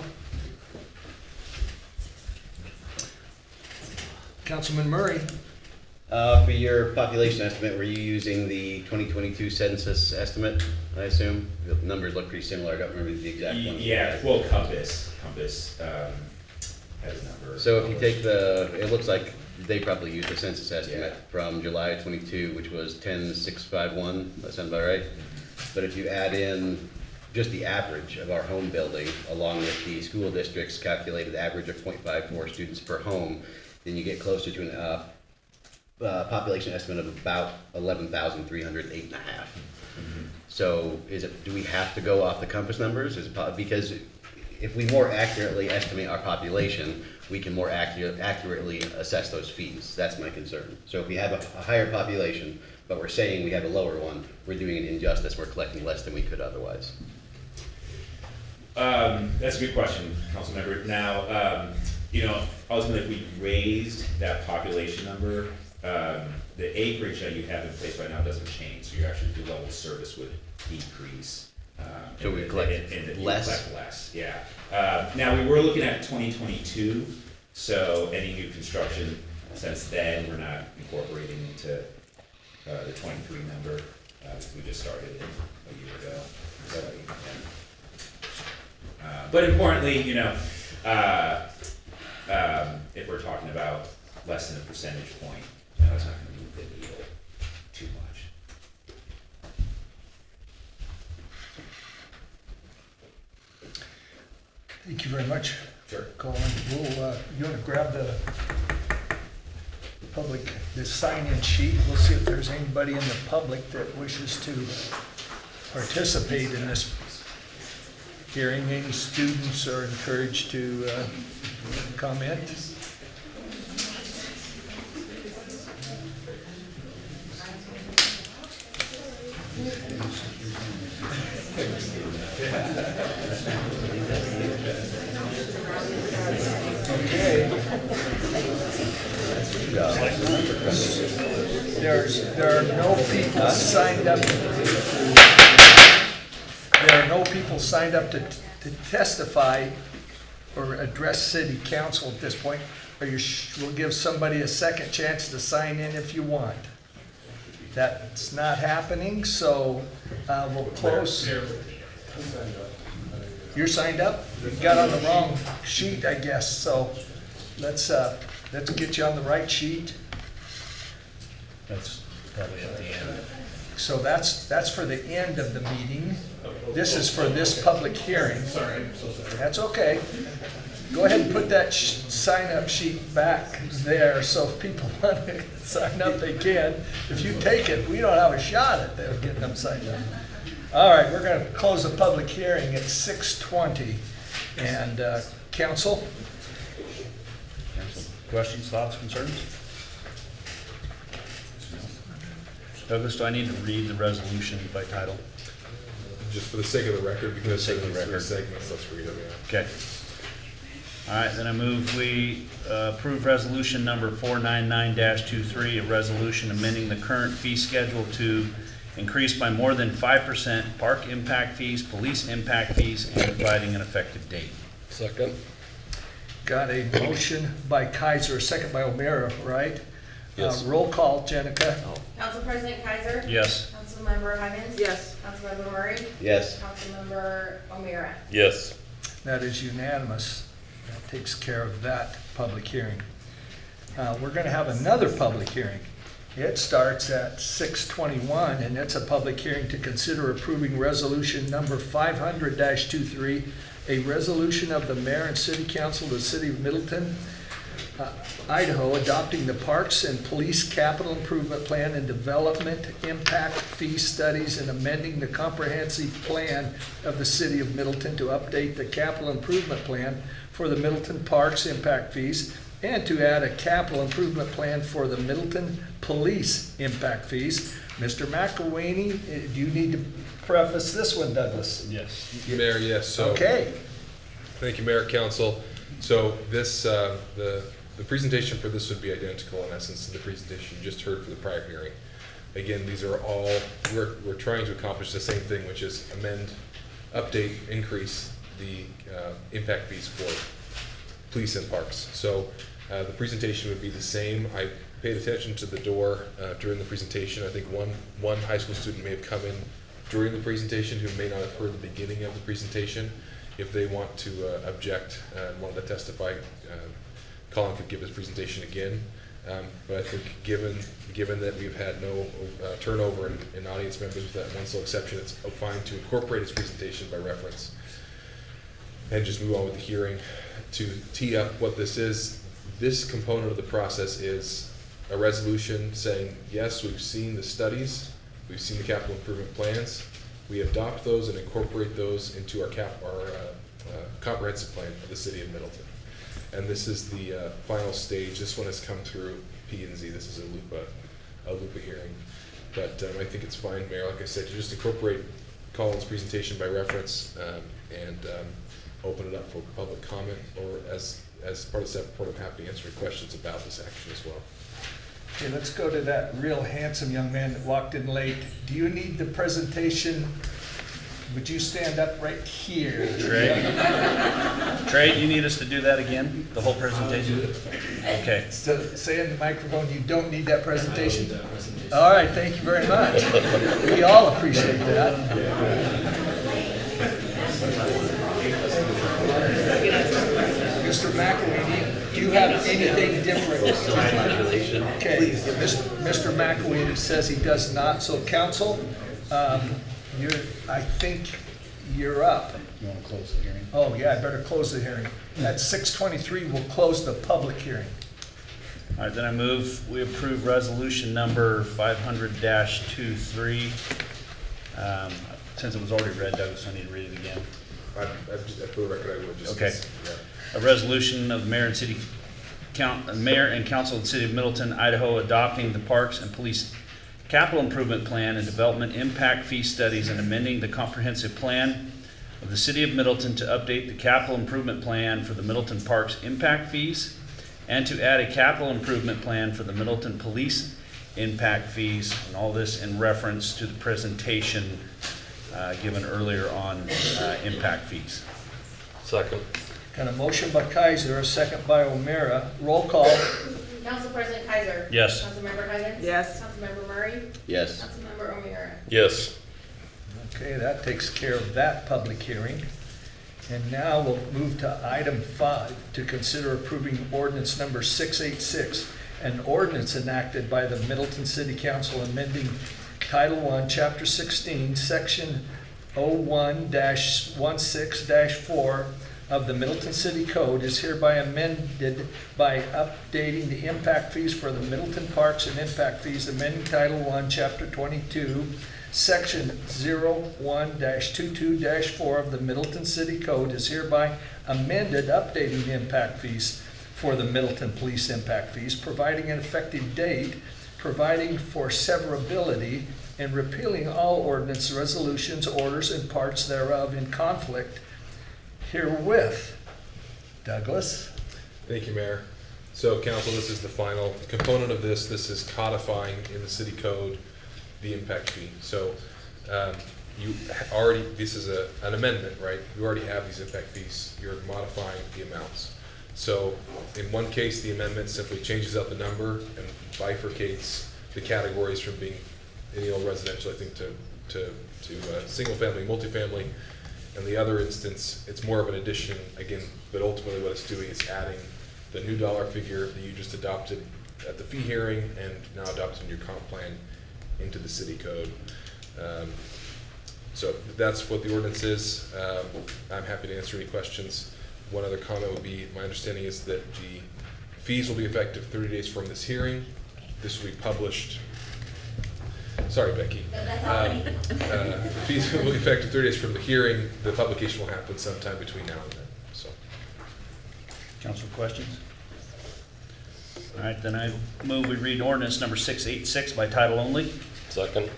Councilman Murray? For your population estimate, were you using the 2022 census estimate, I assume? The numbers look pretty similar, I don't remember the exact one. Yeah, well, Compass has a number. So if you take it looks like they probably used the census estimate from July of 22, which was 10,651, that sound about right? But if you add in just the average of our home building, along with the school district's calculated average of 0.54 students per home, then you get closer to an population estimate of about 11,308.5. So do we have to go off the Compass numbers? Because if we more accurately estimate our population, we can more accurately assess those fees. That's my concern. So if we have a higher population, but we're saying we have a lower one, we're doing an injustice, we're collecting less than we could otherwise. That's a good question, Councilmember. Now, ultimately, if we raised that population number, the acreage that you have in place right now doesn't change, so your level of service would decrease. So we collect less? Collect less, yeah. Now, we were looking at 2022, so any new construction since then, we're not incorporating into the 23 number, because we just started it a year ago. So, but importantly, if we're talking about less than a percentage point, it's not going to move the needle too much. Thank you very much. Sure. Colin, you want to grab the sign-in sheet? We'll see if there's anybody in the public that wishes to participate in this hearing. Any students are encouraged to comment. Okay. There are no people signed up. There are no people signed up to testify or address city council at this point. We'll give somebody a second chance to sign in if you want. That's not happening, so we'll close. You're signed up? You got on the wrong sheet, I guess, so let's get you on the right sheet. That's probably at the end. So that's for the end of the meeting. This is for this public hearing. Sorry, I'm so sorry. That's okay. Go ahead and put that sign-up sheet back there, so if people want to sign up, they can. If you take it, we don't have a shot at them getting them signed up. All right, we're going to close the public hearing at 6:20. And council? Questions, thoughts, concerns? Douglas, do I need to read the resolution by title? Just for the sake of the record, because sake of the there's three record. segments, let's read them, yeah. Okay. All right, then I move we approve resolution number 499-23, a resolution amending the current fee schedule to increase by more than 5% park impact fees, police impact fees, and providing an effective date. Second? Got a motion by Kaiser, a second by O'Meara, right? Yes. Roll call, Jenica. Council President Kaiser? Yes. Councilmember Higgins? Yes. Councilmember Murray? Yes. Councilmember O'Meara? Yes. That is unanimous. That takes care of that public hearing. We're going to have another public hearing. It starts at 6:21, and it's a public hearing to consider approving resolution number 500-23, a resolution of the mayor and city council of the city of Middleton, Idaho, adopting the Parks and Police Capital Improvement Plan and Development Impact Fee Studies and amending the comprehensive plan of the city of Middleton to update the capital improvement plan for the Middleton Parks impact fees and to add a capital improvement plan for the Middleton Police impact fees. Mr. McElwaney, do you need to preface this one, Douglas? Yes. Mayor, yes, so. Okay. Thank you, Mayor, Council. So this, the presentation for this would be identical in essence to the presentation you just heard for the prior hearing. Again, these are all, we're trying to accomplish the same thing, which is amend, update, increase the impact fees for police and parks. So the presentation would be the same. I paid attention to the door during the presentation. I think one high school student may have come in during the presentation who may not have heard the beginning of the presentation. If they want to object and want to testify, Colin could give his presentation again. But I think given that we've had no turnover in audience members with that one sole exception, it's fine to incorporate his presentation by reference and just move on with the hearing. To tee up what this is, this component of the process is a resolution saying, yes, we've seen the studies, we've seen the capital improvement plans, we adopt those and incorporate those into our comprehensive plan of the city of Middleton. And this is the final stage. This one has come through P&Z. This is a LUPA hearing. But I think it's fine, Mayor, like I said, you just incorporate Colin's presentation by reference and open it up for public comment, or as part of the staff report, I'm happy to answer questions about this action as well. Okay, let's go to that real handsome young man that walked in late. Do you need the presentation? Would you stand up right here? Trey, you need us to do that again, the whole presentation? Okay. So say in the microphone, you don't need that presentation? All right, thank you very much. We all appreciate that. Mr. McElwaney, do you have anything different? Okay, Mr. McElwaney says he does not, so council, I think you're up. You want to close the hearing? Oh, yeah, I better close the hearing. At 6:23, we'll close the public hearing. All right, then I move we approve resolution number 500-23. Since it was already read, Douglas, I need to read it again. For the record, I would just. Okay. A resolution of the mayor and council of the city of Middleton, Idaho, adopting the Parks and Police Capital Improvement Plan and Development Impact Fee Studies and amending the comprehensive plan of the city of Middleton to update the capital improvement plan for the Middleton Parks impact fees and to add a capital improvement plan for the Middleton Police impact fees, and all this in reference to the presentation given earlier on impact fees. Second? Got a motion by Kaiser, a second by O'Meara. Roll call. Council President Kaiser? Yes. Councilmember Higgins? Yes. Councilmember Murray? Yes. Councilmember O'Meara? Yes. Okay, that takes care of that public hearing. And now we'll move to item 5 to consider approving ordinance number 686, an ordinance enacted by the Middleton City Council amending Title I, Chapter 16, Section 01-16-4 of the Middleton City Code is hereby amended by updating the impact fees for the Middleton Parks and impact fees, amending Title I, Chapter 22, Section 01-22-4 of the Middleton City Code is hereby amended, updating the impact fees for the Middleton Police impact fees, providing an effective date, providing for severability, and repealing all ordinance, resolutions, orders, and parts thereof in conflict herewith. Douglas? Thank you, Mayor. So council, this is the final component of this. This is codifying in the city code the impact fee. So you already, this is an amendment, right? You already have these impact fees. You're modifying the amounts. So in one case, the amendment simply changes out the number and bifurcates the categories from being any old residential, I think, to single family, multifamily. In the other instance, it's more of an addition, again, but ultimately what it's doing is adding the new dollar figure that you just adopted at the fee hearing and now adopted in your comp plan into the city code. So that's what the ordinance is. I'm happy to answer any questions. One other comment would be, my understanding is that the fees will be effective 30 days from this hearing. This will be published. Sorry, Becky. The fees will be effective 30 days from the hearing. The publication will happen sometime between now and then. So, Council questions? All right, then I move we read ordinance number 686 by title only. Second?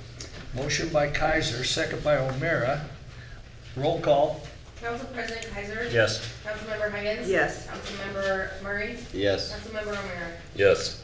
Motion by Kaiser, second by O'Meara. Roll call. Council President Kaiser? Yes. Councilmember Higgins? Yes. Councilmember Murray? Yes. Councilmember O'Meara? Yes.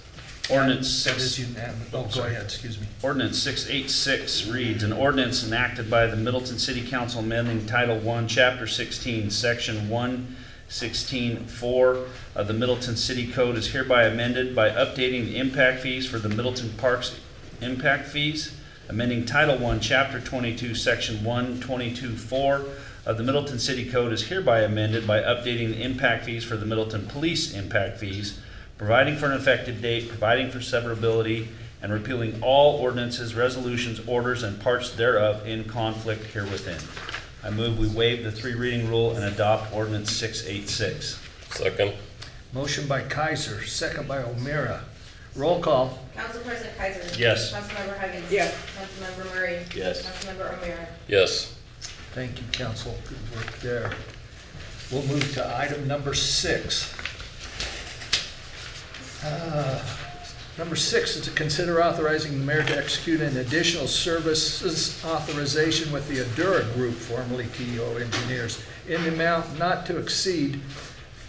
Ordinance That is 6. unanimous. Oh, go ahead, excuse me. Ordinance 686 reads, an ordinance enacted by the Middleton City Council amending Title I, Chapter 16, Section 116-4 of the Middleton City Code is hereby amended by updating the impact fees for the Middleton Parks impact fees, amending Title I, Chapter 22, Section 122-4 of the Middleton City Code is hereby amended by updating the impact fees for the Middleton Police impact fees, providing for an effective date, providing for severability, and repealing all ordinances, resolutions, orders, and parts thereof in conflict herewithin. I move we waive the 3 reading rule and adopt ordinance 686. Second? Motion by Kaiser, second by O'Meara. Roll call. Council President Kaiser? Yes. Councilmember Higgins? Yes. Councilmember Murray? Yes. Councilmember O'Meara? Yes. Thank you, council. Good work there. We'll move to item number 6. Number 6 is to consider authorizing the mayor to execute an additional services authorization with the Adura Group, formerly TEO Engineers, in the amount not to exceed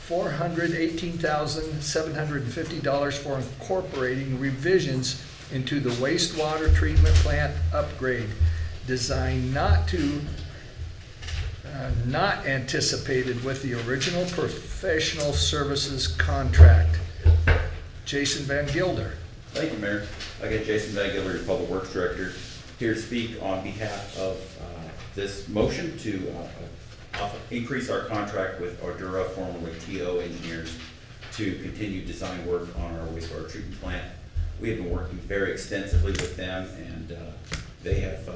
$418,750 for incorporating revisions into the wastewater treatment plant upgrade design not anticipated with the original professional services contract. Jason Van Gilder. Thank you, Mayor. Again, Jason Van Gilder, your Public Works Director, here to speak on behalf of this motion to increase our contract with Ardura, formerly TO Engineers, to continue design work on our wastewater treatment plant. We have been working very extensively with them, and they have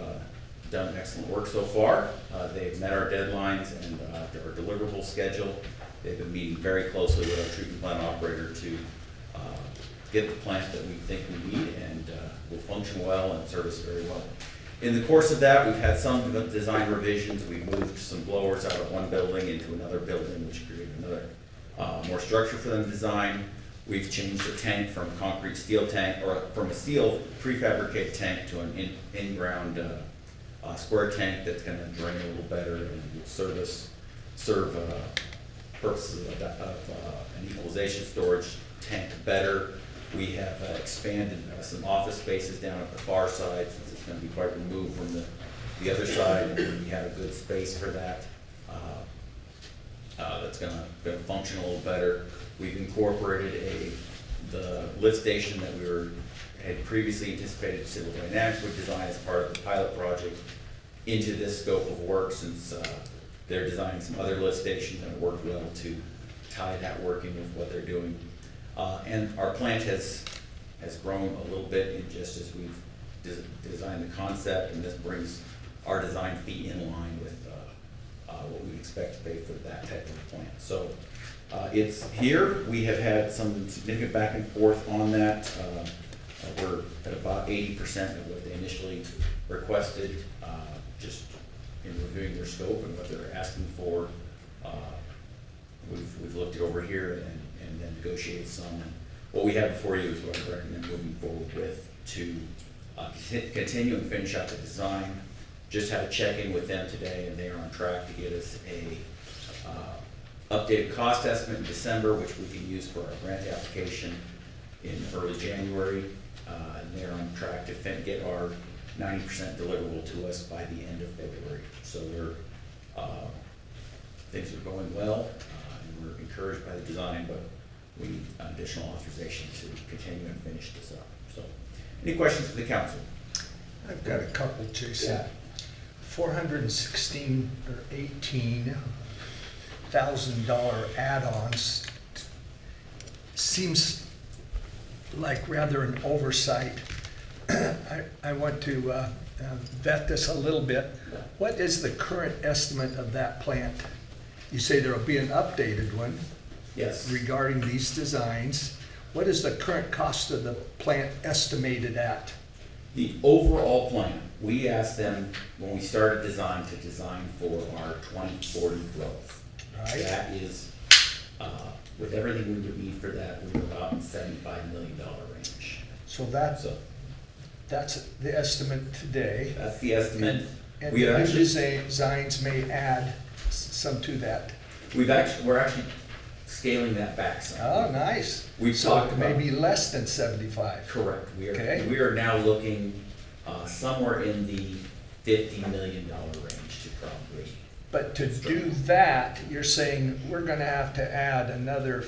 done excellent work so far. They've met our deadlines and our deliverable schedule. They've been meeting very closely with our treatment plant operator to get the plant that we think we need and will function well and service very well. In the course of that, we've had some design revisions. We've moved some blowers out of one building into another building, which created another more structure for them to design. We've changed the tank from a concrete steel tank, or from a steel prefabricated tank to an in-ground square tank that's going to drain a little better and will serve purposes of an equalization storage tank better. We have expanded some office spaces down at the far side, since it's going to be quite removed from the other side, and we have a good space for that. That's going to function a little better. We've incorporated the lift station that we had previously anticipated Civil Dynamics would design as part of the pilot project into this scope of work, since they're designing some other lift stations, and it worked well to tie that work in with what they're doing. And our plant has has grown a little bit in just as we've designed the concept, and this brings our design fee in line with what we'd expect to pay for that type of plant. So it's here. We have had some significant back and forth on that. We're at about 80% of what they initially requested, just in reviewing their scope and what they're asking for. We've looked it over here and then negotiated some. And what we have before you is what I recommend moving forward with to continue and finish out the design. Just had a check-in with them today, and they are on track to get us a updated cost estimate in December, which we can use for our grant application in early January. And they're on track to get our 90% deliverable to us by the end of February. So things are going well, and we're encouraged by the design, but we need additional authorization to continue and finish this up. So, any questions for the council? I've got a couple, Jason. Yeah. 416 or $18,000 add-ons seems like rather an oversight. I want to vet this a little bit. What is the current estimate of that plant? You say there will be an updated one Yes. regarding these designs. What is the current cost of the plant estimated at? The overall plan, we asked them when we started design to design for our 2040 growth. Right. That is, with everything we would need for that, we were about in $75 million range. So So that's the estimate today. that's the estimate. And We the have new actually, designs may add some to that. we're actually scaling that back some. Oh, nice. We've So talked about. maybe less than 75. Correct. Okay. We are now looking somewhere in the $50 million range to probably. But to do that, you're saying we're gonna have to add another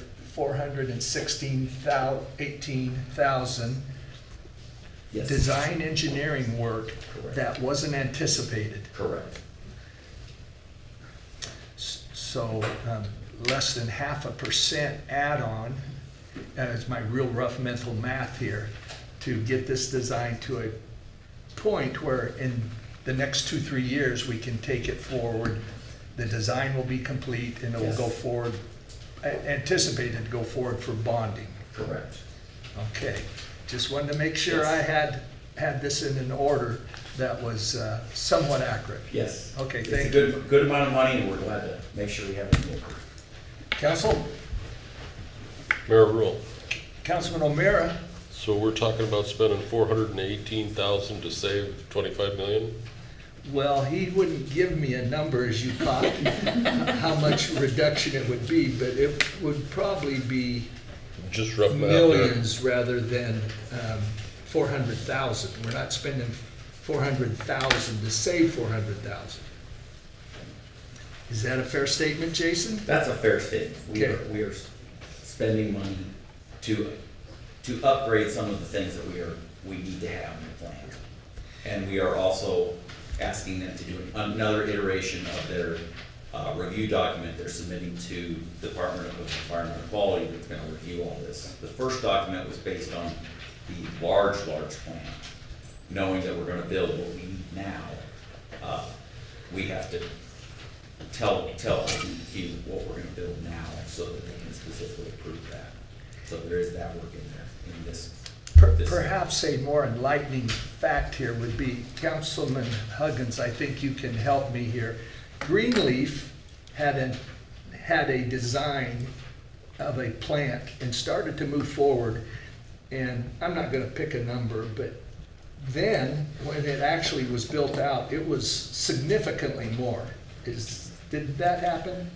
18,000 Yes. design engineering work Correct. that wasn't anticipated. Correct. So less than 0.5% add-on, that is my real rough mental math here, to get this design to a point where in the next 2-3 years, we can take it forward. The design will be complete and it will Yes. go forward, anticipated to go forward for bonding. Correct. Okay, just wanted to make sure I Yes. had this in an order that was somewhat accurate. Yes. Okay, It's thank a good amount of money, and we're glad to make sure we have it. Council, Mayor Rule, Councilman O'Meara, so we're talking about spending 418,000 to save 25 million? well, he wouldn't give me a number as you caught, how much reduction it would be, but it would probably be Just rough math there. millions rather than 400,000. We're not spending 400,000 to save 400,000. Is that a fair statement, Jason? That's a fair statement. Okay. We are spending money to upgrade some of the things that we need to have in the plan. And we are also asking them to do another iteration of their review document they're submitting to the Department of Environmental Quality that's gonna review all this. The first document was based on the large plan. Knowing that we're gonna build what we need now, we have to tell IDQ what we're gonna build now so that they can specifically approve that. So there is that work in there, in this. this- Perhaps a more enlightening fact here would be, Councilman Huggins, I think you can help me here. Greenleaf had a design of a plant and started to move forward, and I'm not gonna pick a number, but then, when it actually was built out, it was significantly more. Did that happen?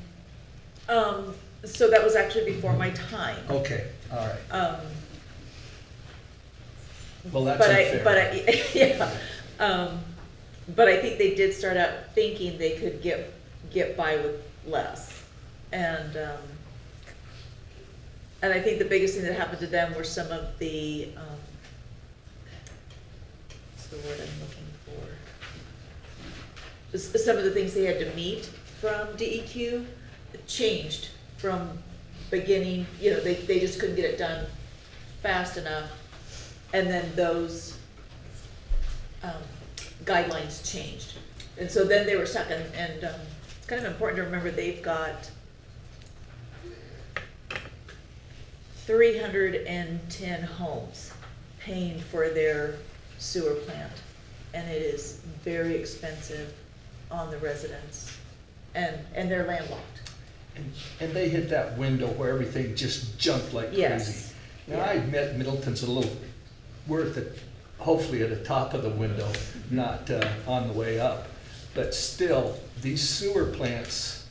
So that was actually before my time. Okay, all right. Well, that's But unfair. yeah, but I think they did start out thinking they could get by with less. And I think the biggest thing that happened to them were some of the, what's the word I'm looking for? Some of the things they had to meet from DEQ changed from beginning, they just couldn't get it done fast enough And then those guidelines changed. And so then they were stuck, and it's kind of important to remember they've got 310 homes paying for their sewer plant. And it is very expensive on the residents, and they're landlocked. And they hit that window where everything just jumped like crazy. Yes. Now, I admit Middleton's a little, we're at the, hopefully at the top of the window, not on the way up. But still, these sewer plants,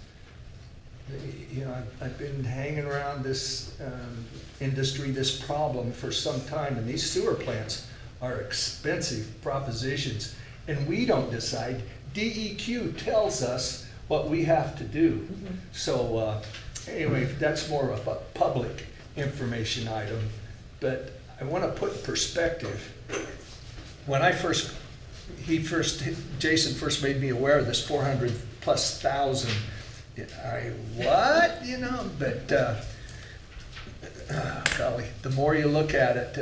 you know, I've been hanging around this industry, this problem for some time, and these sewer plants are expensive propositions. And we don't decide, DEQ tells us what we have to do. So anyway, that's more of a public information item, but I want to put in perspective. When Jason first made me aware of this 400,000+, what, you know, but golly, the more you look at it,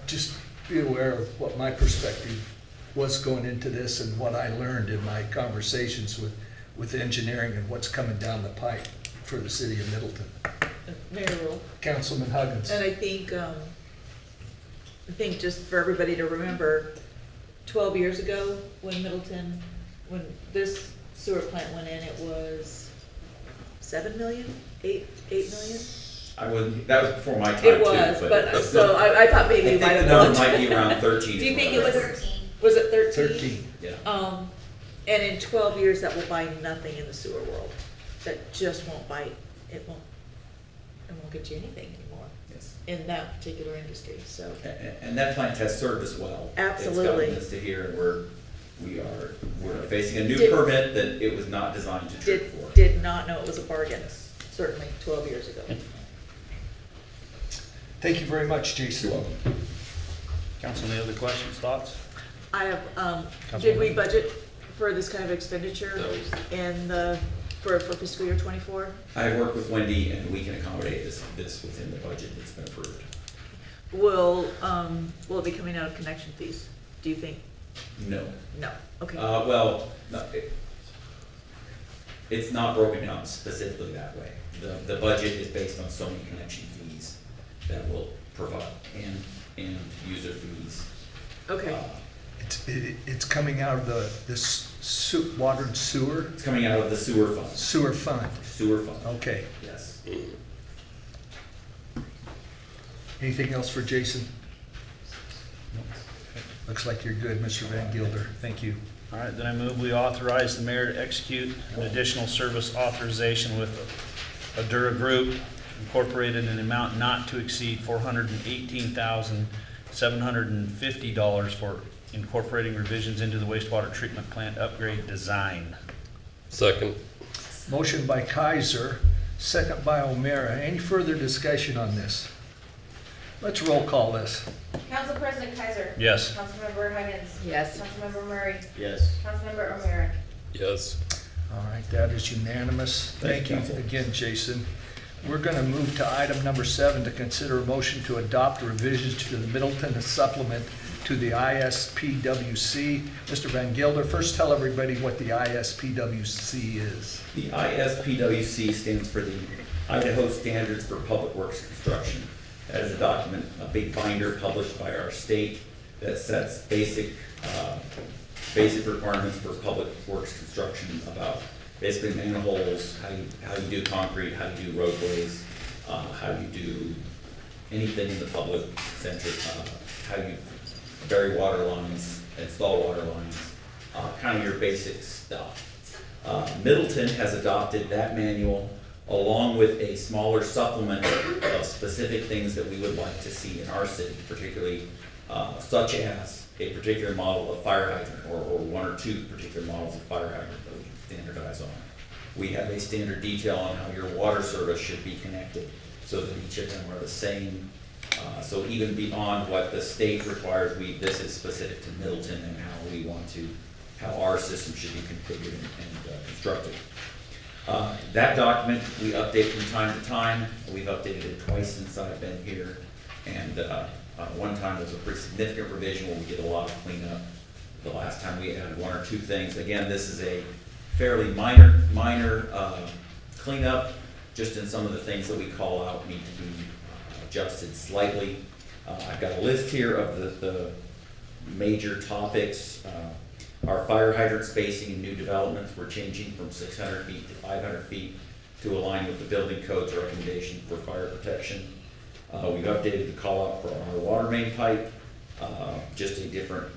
just be aware of what my perspective was going into this and what I learned in my conversations with engineering and what's coming down the pipe for the city of Middleton. Mayor Rule. Councilman Huggins. And I think just for everybody to remember, 12 years ago, when this sewer plant went in, it was 7 million, 8 million? I wouldn't, that was before my time too. It was, but, so I thought maybe I you think might the have number gone. might be around 13. Do you is think what it I was heard. 13. Was it 13? 13. Yeah. And in 12 years, that will buy nothing in the sewer world. That just won't buy, it won't get you anything anymore Yes. in that particular industry, so. And that plant has served us well. Absolutely. It's gotten us to here, and we're facing a new Did- permit that it was not designed to treat for. Did not know it was a bargain, certainly 12 years ago. Thank you very much, Jason. You're welcome. Council, any other questions, thoughts? I have, did Councilwoman. we budget for this kind of expenditure for fiscal year '24? I have worked with Wendy, and we can accommodate this within the budget that's been approved. Will it be coming out of connection fees, do you think? No. No, okay. Well, no, it's not broken down specifically that way. The budget is based on so many connection fees that will provide, and user fees. Okay, It's coming out of this water and sewer? It's coming out of the sewer fund. Sewer fund, Sewer fund, okay. yes. Anything else for Jason? Looks like you're good, Mr. Van Gilder, thank you. All right, then I move we authorize the mayor to execute an additional service authorization with Adura Group Incorporated in an amount not to exceed $418,750 for incorporating revisions into the wastewater treatment plant upgrade design. Second. Motion by Kaiser, second by O'Meara. Any further discussion on this? Let's roll call this. Council President Kaiser. Yes. Councilmember Huggins. yes. Councilmember Murray. Yes. Councilmember O'Meara. Yes. All right, that is unanimous. Thank you again, Jason. We're going to move to item number 7 to consider a motion to adopt revisions to the Middleton supplement to the ISPWC. Mr. Van Gilder, first tell everybody what the ISPWC is. The ISPWC stands for the Idaho Standards for Public Works Construction. That is a document, a big binder published by our state that sets basic requirements for public works construction about basically manholes, how you do concrete, how you do roadways, how you do anything in the public center, how you bury water lines, install water lines, kind of your basic stuff. Middleton has adopted that manual along with a smaller supplement of specific things that we would like to see in our city, particularly such as a particular model of fire hydrant or one or two particular models of fire hydrant that we can standardize on. We have a standard detail on how your water service should be connected so that each of them are the same. So even beyond what the state requires, this is specific to Middleton and how our system should be configured and constructed. That document we update from time to time. We've updated it twice since I've been here. And one time there was a pretty significant revision where we did a lot of cleanup. The last time we added one or two things. Again, this is a fairly minor cleanup, just in some of the things that we call out need to be adjusted slightly. I've got a list here of the major topics. Our fire hydrant spacing in new developments, we're changing from 600 feet to 500 feet to align with the building code's recommendation for fire protection. We've updated the call out for our water main pipe, just a different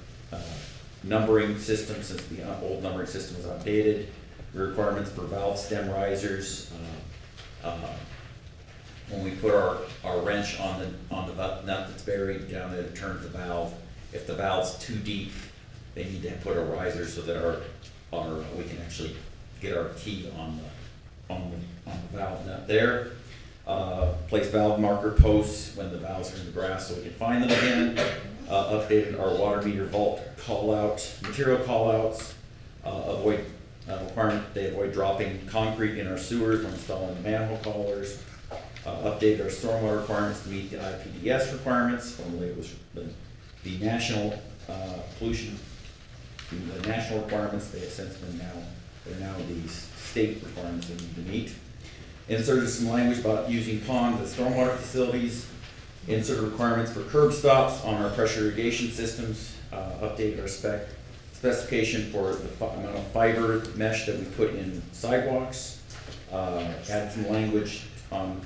numbering system since the old numbering system was outdated. The requirements for valve stem risers. When we put our wrench on the nut that's buried down there that turns the valve, if the valve's too deep, they need to put a riser so that we can actually get our key on the valve nut there. Place valve marker posts when the valves are in the grass so we can find them again. Updated our water meter vault material call outs. Avoid requirement they avoid dropping concrete in our sewers when installing the manhole collars. Updated our stormwater requirements to meet the IPDS requirements. Formerly it was the national pollution, the national requirements. They have since been they're now the state requirements they need to meet. Inserted some language about using ponds as stormwater facilities. Inserted requirements for curb stops on our pressure irrigation systems. Updated our specification for the amount of fiber mesh that we put in sidewalks. Added some language on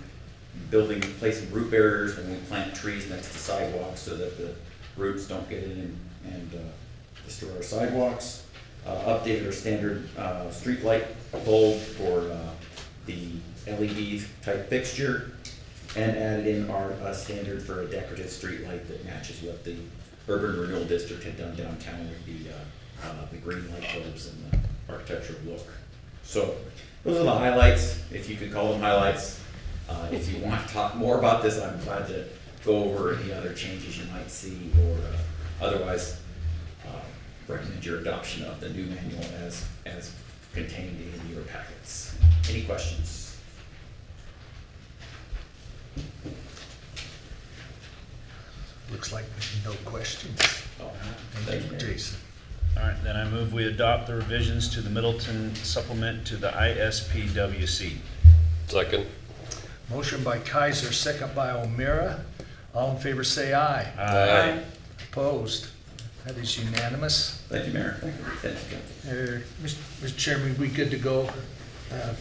placing root barriers when we plant trees next to sidewalks so that the roots don't get in and destroy our sidewalks. Updated our standard street light bulb for the LED type fixture, and added in our standard for a decorative street light that matches what the Urban Renewal District had done downtown with the green light bulbs and the architectural look. So those are the highlights, if you could call them highlights. If you want to talk more about this, I'm glad to go over any other changes you might see, or otherwise recommend your adoption of the new manual as contained in your packets. Any questions? Looks like no questions. Oh, Thank you, Jason. All right, then I move we adopt the revisions to the Middleton supplement to the ISPWC. Second. Motion by Kaiser, second by O'Meara. All in favor say aye. Aye. Opposed? That is unanimous. Thank you, Mayor. Thank you, Captain. Mr. Chairman, we good to go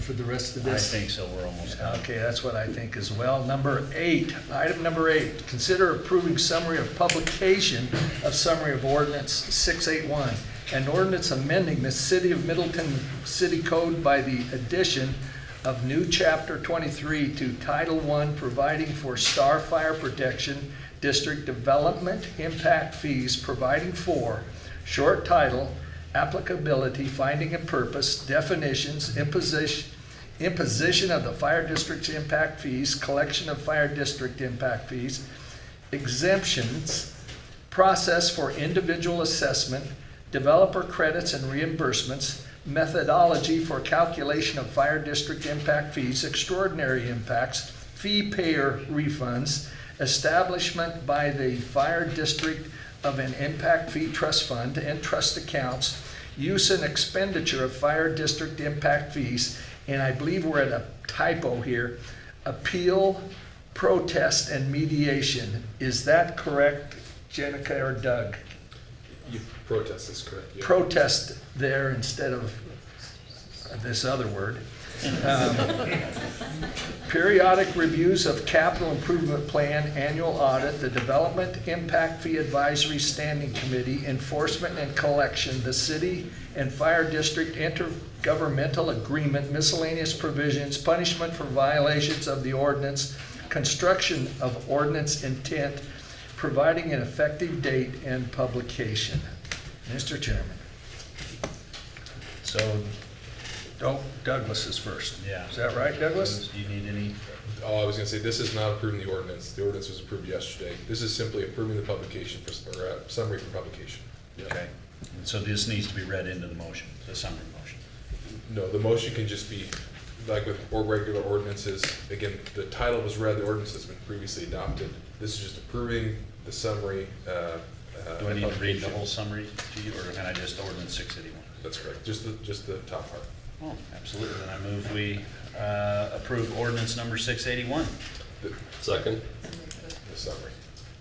for the rest of I this? think so, we're almost done. Okay, that's what I think as well. Item number 8, consider approving summary of publication of summary of ordinance 681, an ordinance amending the City of Middleton City Code by the addition of new Chapter 23 to Title I, providing for Star Fire Protection District development impact fees, providing for short title, applicability, finding and purpose, definitions, imposition of the fire district's impact fees, collection of fire district impact fees, exemptions, process for individual assessment, developer credits and reimbursements, methodology for calculation of fire district impact fees, extraordinary impacts, fee payer refunds, establishment by the fire district of an impact fee trust fund and trust accounts, use and expenditure of fire district impact fees, and I believe we're at a typo here, appeal, protest, and mediation. Is that correct, Jenica or Doug? Protest is correct. Yeah. Protest there instead of this other word. Periodic reviews of capital improvement plan, annual audit, the Development Impact Fee Advisory Standing Committee, enforcement and collection, the city and fire district intergovernmental agreement, miscellaneous provisions, punishment for violations of the ordinance, construction of ordinance intent, providing an effective date and publication. Mr. Chairman. So, Douglas is first. yeah. Is that right, Douglas? Do you need any? Oh, I was gonna say, this is not approving the ordinance. The ordinance was approved yesterday. This is simply approving the publication or summary for publication. Yeah. Okay. And so this needs to be read into the motion, the summary motion. No, the motion can just be like with or regular ordinances, again, the title was read, the ordinance has been previously adopted. This is just approving the summary. Do I need to read the whole summary to you, or can I just ordinance 681? That's correct, just the top part. Oh, absolutely. Then I move we approve ordinance number 681. Second? The summary.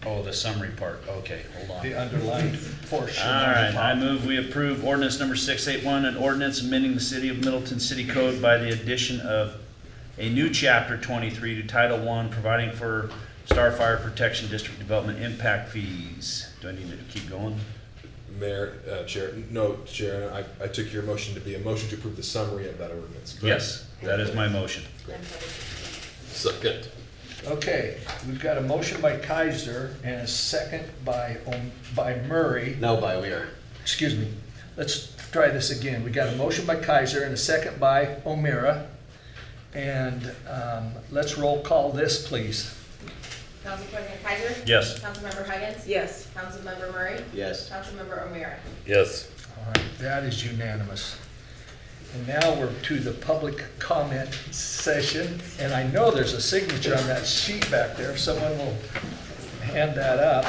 Oh, the summary part. Okay, hold on. The underlined portion. All right, I move we approve ordinance number 681, an ordinance amending the City of Middleton City Code by the addition of a new chapter 23 to Title I, providing for Star Fire Protection District Development impact fees. Do I need to keep going? Mayor, Chair, I took your motion to be a motion to approve the summary of that ordinance. correct? Yes, that is my motion. Second. Okay, we've got a motion by Kaiser and a second by Murray. No, by O'Meara. Excuse me, let's try this again. We got a motion by Kaiser and a second by O'Meara. And let's roll call this, please. Council President Kaiser? Yes. Councilmember Huggins? Yes. Councilmember Murray? Yes. Councilmember O'Meara? Yes. All right, that is unanimous. And now we're to the public comment session, and I know there's a signature on that sheet back there. If someone will hand that up.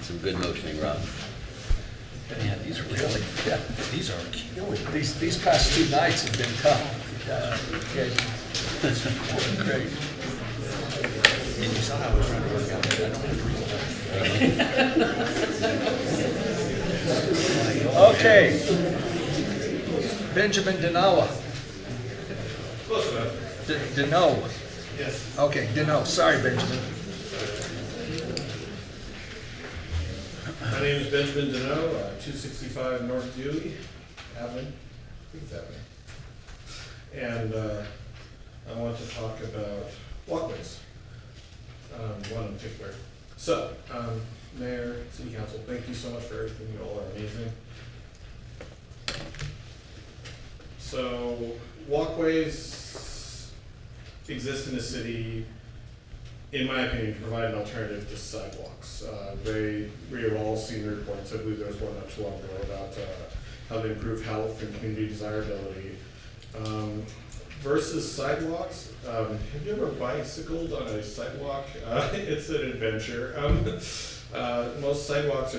Some good motioning, Rob. Man, these are really, yeah, these are killing. These past 2 nights have been tough. Yeah, great. And you saw how I was trying to work out there. I don't have to read Okay. Benjamin Denawa. Close enough. Denawa. Yes. Okay, Denawa. Sorry, Benjamin. My name is Benjamin Deneau, 265 North Dewey Avenue. I think it's Avenue. And I want to talk about walkways, one in particular. So, Mayor, City Council, thank you so much for everything. You all are amazing. So, walkways exist in the city, in my opinion, to provide an alternative to sidewalks. We have all seen the reports. I believe there was one not too long ago about how they improve health and community desirability. Versus sidewalks, have you ever bicycled on a sidewalk? It's an adventure. Most sidewalks are